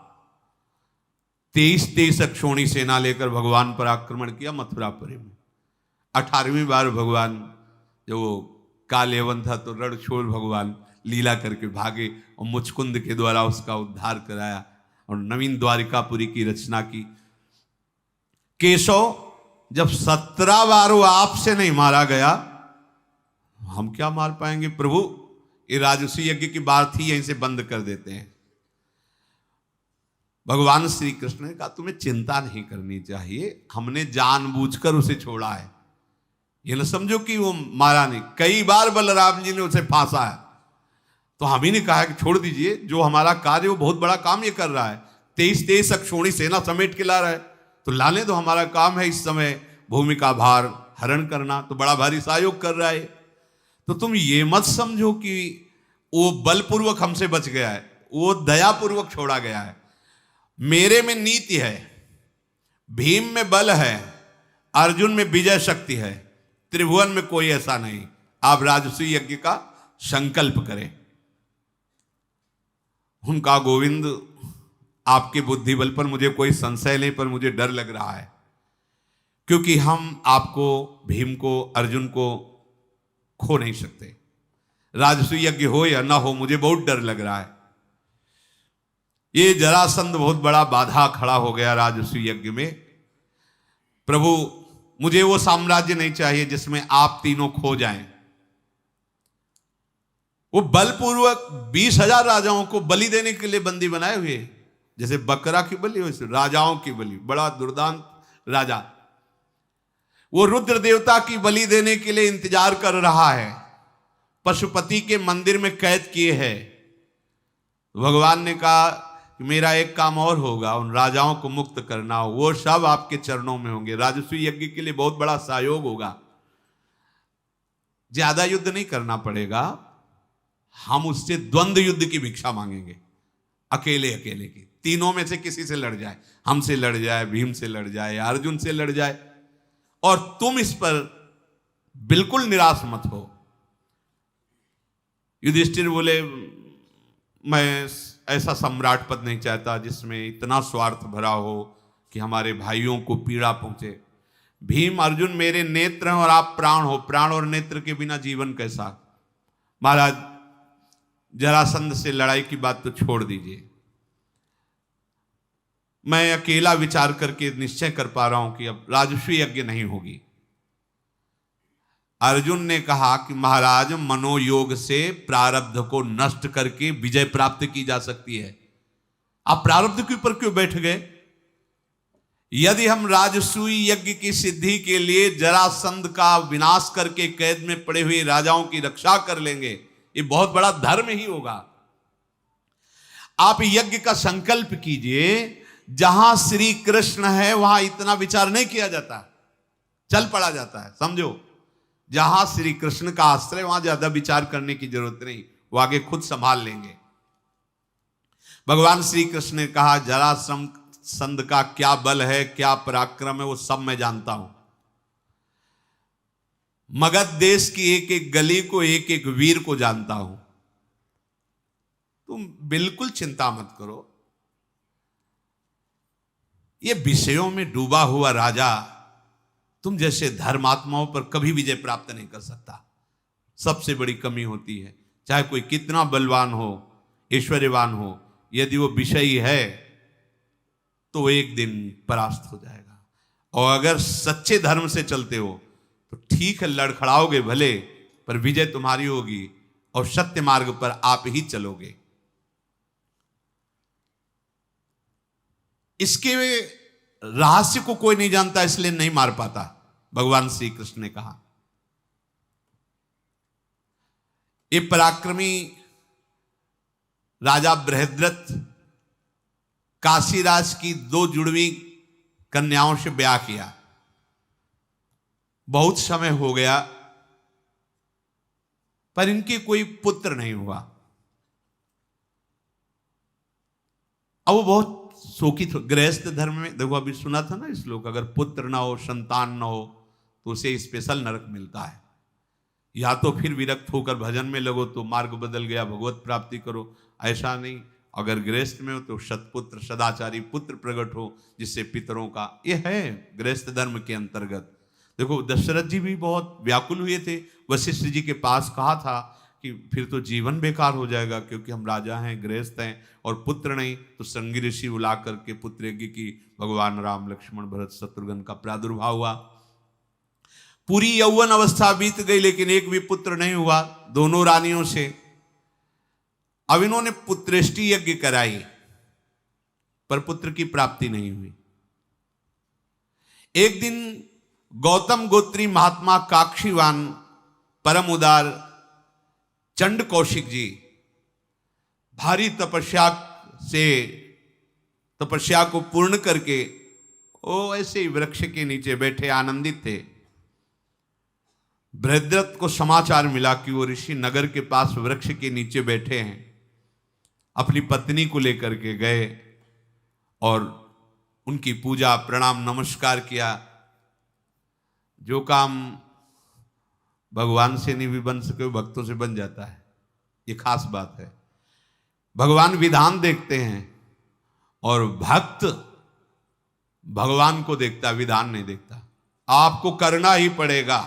23 अक्षौणी सेना लेकर भगवान पर आक्रमण किया मथुरापुरी में। 18वीं बार भगवान जब वो कालेवन था तो रण छोड़ भगवान लीला करके भागे और मुचकुंद के द्वारा उसका उद्धार कराया और नवीन द्वारिकापुरी की रचना की। केशव, जब 17 बार वो आपसे नहीं मारा गया, हम क्या मार पाएंगे प्रभु? ये राजसूय यज्ञ की बात ही यहीं से बंद कर देते हैं। भगवान श्री कृष्ण ने कहा, तुम्हें चिंता नहीं करनी चाहिए, हमने जानबूझकर उसे छोड़ा है। ये न समझो कि वो मारा नहीं। कई बार बलराम जी ने उसे फांसा है, तो हम ही ने कहा कि छोड़ दीजिए, जो हमारा कार्य वो बहुत बड़ा काम ये कर रहा है। 23 अक्षौणी सेना समेट के ला रहा है, तो लाने दो, हमारा काम है इस समय भूमि का भार हरण करना, तो बड़ा भारी सहयोग कर रहा है। तो तुम ये मत समझो कि वो बलपूर्वक हमसे बच गया है, वो दयापूर्वक छोड़ा गया है। मेरे में नीति है, भीम में बल है, अर्जुन में विजय शक्ति है, त्रिभुवन में कोई ऐसा नहीं। आप राजसूय यज्ञ का संकल्प करें। उनका, गोविंद, आपके बुद्धि बल पर मुझे कोई संशय नहीं, पर मुझे डर लग रहा है, क्योंकि हम आपको, भीम को, अर्जुन को खो नहीं सकते। राजसूय यज्ञ हो या ना हो, मुझे बहुत डर लग रहा है। ये जरासंध बहुत बड़ा बाधा खड़ा हो गया राजसूय यज्ञ में। प्रभु, मुझे वो साम्राज्य नहीं चाहिए जिसमें आप तीनों खो जाएं। वो बलपूर्वक 20,000 राजाओं को बलि देने के लिए बंदी बनाए हुए, जैसे बकरा की बलि वैसे राजाओं की बलि। बड़ा दुर्दांत राजा, वो रुद्र देवता की बलि देने के लिए इंतजार कर रहा है, पशुपति के मंदिर में कैद किए है। भगवान ने कहा कि मेरा एक काम और होगा, उन राजाओं को मुक्त करना, वो सब आपके चरणों में होंगे। राजसूय यज्ञ के लिए बहुत बड़ा सहयोग होगा, ज्यादा युद्ध नहीं करना पड़ेगा, हम उससे द्वंद्व युद्ध की भिक्षा मांगेंगे, अकेले अकेले की। तीनों में से किसी से लड़ जाए, हमसे लड़ जाए, भीम से लड़ जाए, अर्जुन से लड़ जाए, और तुम इस पर बिल्कुल निराश मत हो। युधिष्ठिर बोले, मैं ऐसा सम्राट पद नहीं चाहता जिसमें इतना स्वार्थ भरा हो कि हमारे भाइयों को पीड़ा पहुंचे। भीम, अर्जुन मेरे नेत्र हैं और आप प्राण हो, प्राण और नेत्र के बिना जीवन कैसा? महाराज, जरासंध से लड़ाई की बात तो छोड़ दीजिए, मैं अकेला विचार करके निश्चय कर पा रहा हूं कि अब राजसूय यज्ञ नहीं होगी। अर्जुन ने कहा कि महाराज, मनोयोग से प्रारब्ध को नष्ट करके विजय प्राप्त की जा सकती है। आप प्रारब्ध के ऊपर क्यों बैठ गए? यदि हम राजसूय यज्ञ की सिद्धि के लिए जरासंध का विनाश करके कैद में पड़े हुए राजाओं की रक्षा कर लेंगे, ये बहुत बड़ा धर्म ही होगा। आप यज्ञ का संकल्प कीजिए। जहां श्री कृष्ण है वहां इतना विचार नहीं किया जाता, चल पड़ा जाता है। समझो, जहां श्री कृष्ण का आश्रय वहां ज्यादा विचार करने की जरूरत नहीं, वो आगे खुद संभाल लेंगे। भगवान श्री कृष्ण ने कहा, जरासंध का क्या बल है, क्या पराक्रम है, वो सब मैं जानता हूं। मगध देश की एक एक गली को, एक एक वीर को जानता हूं। तुम बिल्कुल चिंता मत करो। ये विषयों में डूबा हुआ राजा तुम जैसे धर्मात्माओं पर कभी विजय प्राप्त नहीं कर सकता। सबसे बड़ी कमी होती है, चाहे कोई कितना बलवान हो, ऐश्वर्यवान हो, यदि वो विषयी है तो वो एक दिन परास्त हो जाएगा। और अगर सच्चे धर्म से चलते हो तो ठीक है, लड़खड़ाओगे भले, पर विजय तुम्हारी होगी और सत्य मार्ग पर आप ही चलोगे। इसके रहस्य को कोई नहीं जानता, इसलिए नहीं मार पाता, भगवान श्री कृष्ण ने कहा। ये पराक्रमी राजा बृहद्रथ काशीराज की 2 जुड़वी कन्याओं से ब्याह किया। बहुत समय हो गया पर इनके कोई पुत्र नहीं हुआ। अब वो बहुत शोकित हो। गृहस्थ धर्म में देखो, अभी सुना था ना श्लोक, अगर पुत्र ना हो, संतान ना हो तो उसे स्पेशल नरक मिलता है। या तो फिर विरक्त होकर भजन में लगो तो मार्ग बदल गया, भगवत प्राप्ति करो। ऐसा नहीं, अगर गृहस्थ में हो तो सत्पुत्र सदाचारी पुत्र प्रकट हो, जिससे पितरों का, ये है गृहस्थ धर्म के अंतर्गत। देखो दशरथ जी भी बहुत व्याकुल हुए थे, वशिष्ठ जी के पास कहा था कि फिर तो जीवन बेकार हो जाएगा, क्योंकि हम राजा हैं, गृहस्थ हैं और पुत्र नहीं। तो संगी ऋषि बुला करके पुत्र यज्ञ की, भगवान राम लक्ष्मण भरत शत्रुघ्न का प्रादुर्भाव हुआ। पूरी यौवन अवस्था बीत गई लेकिन एक भी पुत्र नहीं हुआ दोनों रानियों से। अब इन्होंने पुत्रेष्टि यज्ञ कराई पर पुत्र की प्राप्ति नहीं हुई। एक दिन गौतम गोत्री महात्मा काक्षीवान परम उदार चंड कौशिक जी भारी तपस्या को पूर्ण करके वो ऐसे ही वृक्ष के नीचे बैठे आनंदित थे। बृहद्रथ को समाचार मिला कि वो ऋषि नगर के पास वृक्ष के नीचे बैठे हैं। अपनी पत्नी को लेकर के गए और उनकी पूजा प्रणाम नमस्कार किया। जो काम भगवान से नहीं भी बन सके वो भक्तों से बन जाता है, ये खास बात है। भगवान विधान देखते हैं और भक्त भगवान को देखता, विधान नहीं देखता। आपको करना ही पड़ेगा।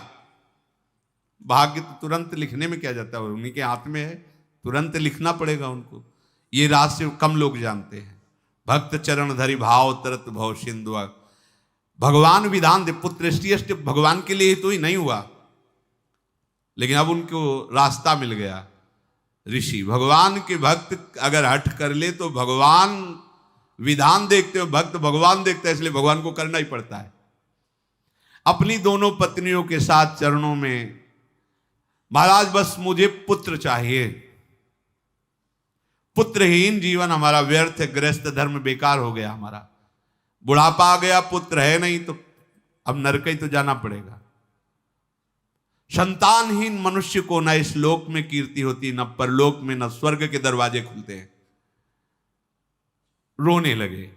भाग्य तो तुरंत लिखने में क्या जाता है, उन्हीं के हाथ में है, तुरंत लिखना पड़ेगा उनको। ये रहस्य कम लोग जानते हैं। भक्त चरण धरि भाव तरत भव सिंधु। भगवान विधान दे, पुत्रेष्टि भगवान के लिए तो ही नहीं हुआ, लेकिन अब उनको रास्ता मिल गया। ऋषि भगवान के भक्त अगर हट कर ले तो भगवान विधान देखते हो, भक्त भगवान देखते हैं, इसलिए भगवान को करना ही पड़ता है। अपनी दोनों पत्नियों के साथ चरणों में, महाराज बस मुझे पुत्र चाहिए, पुत्रहीन जीवन हमारा व्यर्थ है, गृहस्थ धर्म बेकार हो गया हमारा, बुढ़ापा आ गया, पुत्र है नहीं तो अब नरक ही तो जाना पड़ेगा। संतानहीन मनुष्य को न इस लोक में कीर्ति होती, न परलोक में, न स्वर्ग के दरवाजे खुलते हैं। रोने लगे।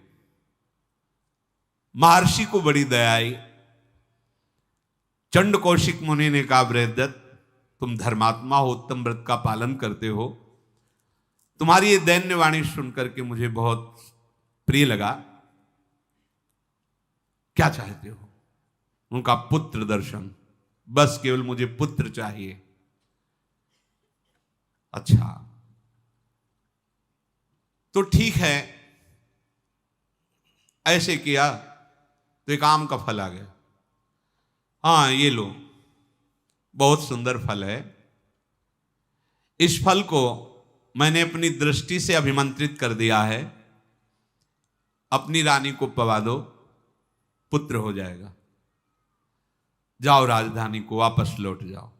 महर्षि को बड़ी दया आई। चंड कौशिक मुनि ने कहा, बृहद्रथ तुम धर्मात्मा हो, उत्तम व्रत का पालन करते हो, तुम्हारी ये दैन्य वाणी सुनकर के मुझे बहुत प्रिय लगा। क्या चाहते हो? उनका पुत्र दर्शन, बस केवल मुझे पुत्र चाहिए। अच्छा तो ठीक है, ऐसे किया तो एक आम का फल आ गया। हाँ ये लो, बहुत सुंदर फल है, इस फल को मैंने अपनी दृष्टि से अभिमंत्रित कर दिया है, अपनी रानी को पवा दो, पुत्र हो जाएगा। जाओ राजधानी को वापस लौट जाओ।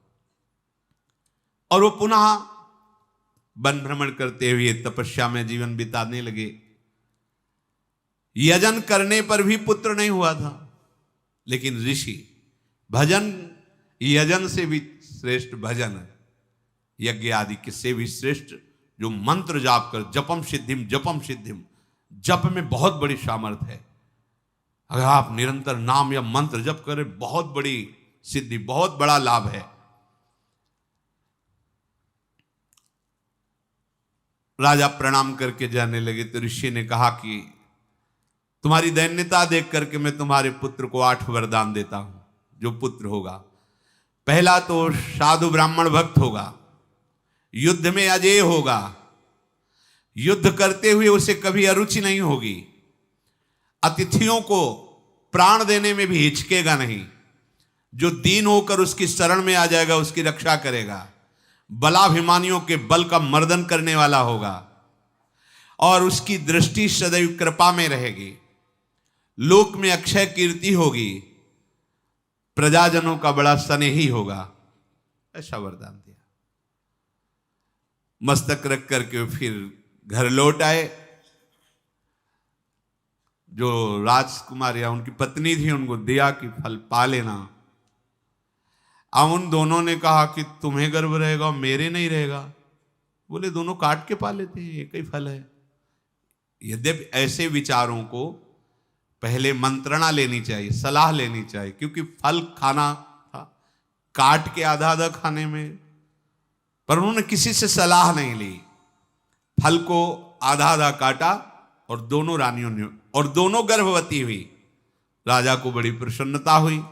और वो पुनः वन भ्रमण करते हुए तपस्या में जीवन बिताने लगे। यजन करने पर भी पुत्र नहीं हुआ था, लेकिन ऋषि भजन, यजन से भी श्रेष्ठ भजन, यज्ञ आदि किससे भी श्रेष्ठ, जो मंत्र जाप कर, जपम सिद्धिम जपम सिद्धिम, जप में बहुत बड़ी सामर्थ्य है। अगर आप निरंतर नाम या मंत्र जप करें, बहुत बड़ी सिद्धि, बहुत बड़ा लाभ है। राजा प्रणाम करके जाने लगे तो ऋषि ने कहा कि तुम्हारी दैन्यता देख करके मैं तुम्हारे पुत्र को 8 वरदान देता हूं। जो पुत्र होगा, पहला तो साधु ब्राह्मण भक्त होगा, युद्ध में अजेय होगा, युद्ध करते हुए उसे कभी अरुचि नहीं होगी, अतिथियों को प्राण देने में भी हिचकेगा नहीं, जो दीन होकर उसकी शरण में आ जाएगा उसकी रक्षा करेगा, बलाभिमानियों के बल का मर्दन करने वाला होगा, और उसकी दृष्टि सदैव कृपा में रहेगी, लोक में अक्षय कीर्ति होगी, प्रजाजनों का बड़ा स्नेही होगा। ऐसा वरदान दिया। मस्तक रख करके फिर घर लौट आए। जो राजकुमार या उनकी पत्नी थी उनको दिया कि फल पा लेना। अब उन दोनों ने कहा कि तुम्हें गर्व रहेगा और मेरे नहीं रहेगा। बोले दोनों काट के पा लेते हैं, एक ही फल है। यद्यपि ऐसे विचारों को पहले मंत्रणा लेनी चाहिए, सलाह लेनी चाहिए, क्योंकि फल खाना था, काट के आधा आधा खाने में, पर उन्होंने किसी से सलाह नहीं ली। फल को आधा आधा काटा और दोनों रानियों ने, और दोनों गर्भवती हुई। राजा को बड़ी प्रसन्नता हुई।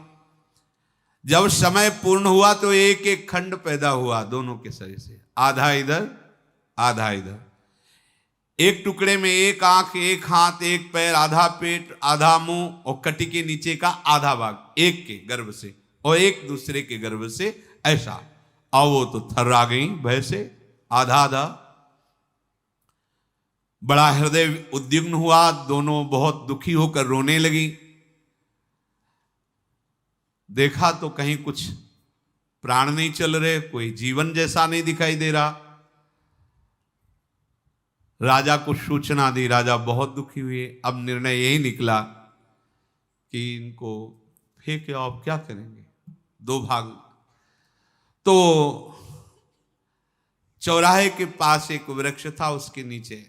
जब समय पूर्ण हुआ तो एक एक खंड पैदा हुआ दोनों के शरीर से, आधा इधर आधा इधर। एक टुकड़े में एक आंख, एक हाथ, एक पैर, आधा पेट, आधा मुंह और कटी के नीचे का आधा भाग एक के गर्भ से और एक दूसरे के गर्भ से, ऐसा। और वो तो थर्रा गई भय से, आधा आधा। बड़ा हृदय उद्विग्न हुआ, दोनों बहुत दुखी होकर रोने लगी। देखा तो कहीं कुछ प्राण नहीं चल रहे, कोई जीवन जैसा नहीं दिखाई दे रहा। राजा को सूचना दी, राजा बहुत दुखी हुए। अब निर्णय यही निकला कि इनको फेंके, अब क्या करेंगे, 2 भाग। तो चौराहे के पास एक वृक्ष था, उसके नीचे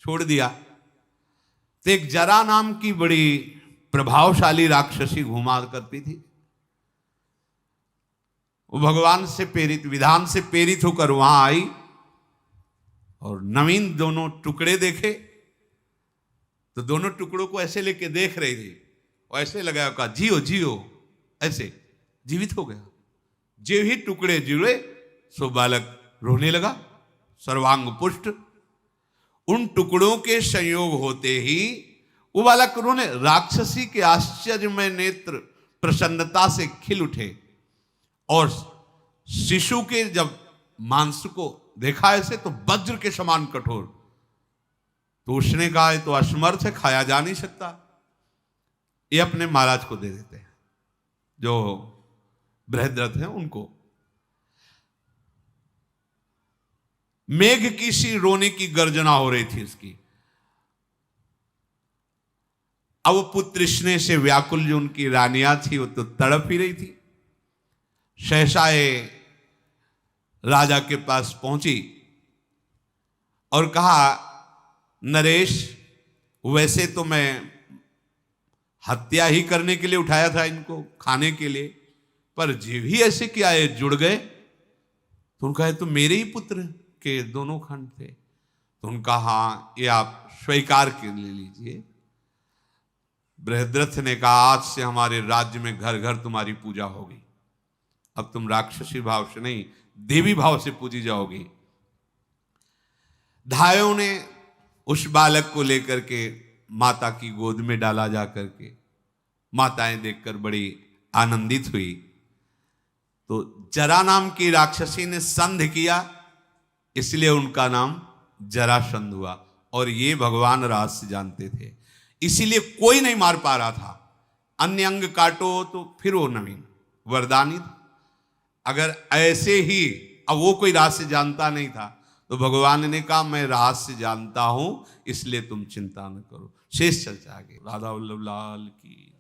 छोड़ दिया। तो एक जरा नाम की बड़ी प्रभावशाली राक्षसी घुमा करती थी। वो भगवान से प्रेरित, विधान से प्रेरित होकर वहां आई और नवीन दोनों टुकड़े देखे तो दोनों टुकड़ों को ऐसे लेके देख रही थी और ऐसे लगाया, कहा जियो जियो, ऐसे जीवित हो गया। जो ही टुकड़े जुड़े सो बालक रोने लगा, सर्वांग पुष्ट। उन टुकड़ों के संयोग होते ही वो बालक रोने, राक्षसी के आश्चर्यमय नेत्र प्रसन्नता से खिल उठे और शिशु के जब मांस को देखा ऐसे तो वज्र के समान कठोर। तो उसने कहा तो असमर्थ है, खाया जा नहीं सकता, ये अपने महाराज को दे देते हैं, जो बृहद्रथ हैं उनको। मेघ की सी रोने की गर्जना हो रही थी इसकी। अब वो पुत्र स्नेह से व्याकुल जो उनकी रानियां थी वो तो तड़प ही रही थी। सहसाए राजा के पास पहुंची और कहा, नरेश वैसे तो मैं हत्या ही करने के लिए उठाया था इनको, खाने के लिए, पर जीव ही ऐसे क्या है जुड़ गए। तो उनका है तो मेरे ही पुत्र के दोनों खंड थे। तो उनका हाँ, ये आप स्वीकार कर लीजिए। बृहद्रथ ने कहा, आज से हमारे राज्य में घर घर तुम्हारी पूजा होगी। अब तुम राक्षसी भाव से नहीं, देवी भाव से पूजी जाओगी। धायों ने उस बालक को लेकर के माता की गोद में डाला जा करके। माताएं देखकर बड़ी आनंदित हुई। तो जरा नाम की राक्षसी ने संध किया, इसलिए उनका नाम जरासंध हुआ। और ये भगवान रहस्य जानते थे, इसीलिए कोई नहीं मार पा रहा था। अन्य अंग काटो तो फिर वो नवीन वरदानी था। अगर ऐसे ही, अब वो कोई रहस्य जानता नहीं था तो भगवान ने कहा मैं रहस्य जानता हूं, इसलिए तुम चिंता न करो। शेष चर्चा आगे। राधा वल्लभ लाल की।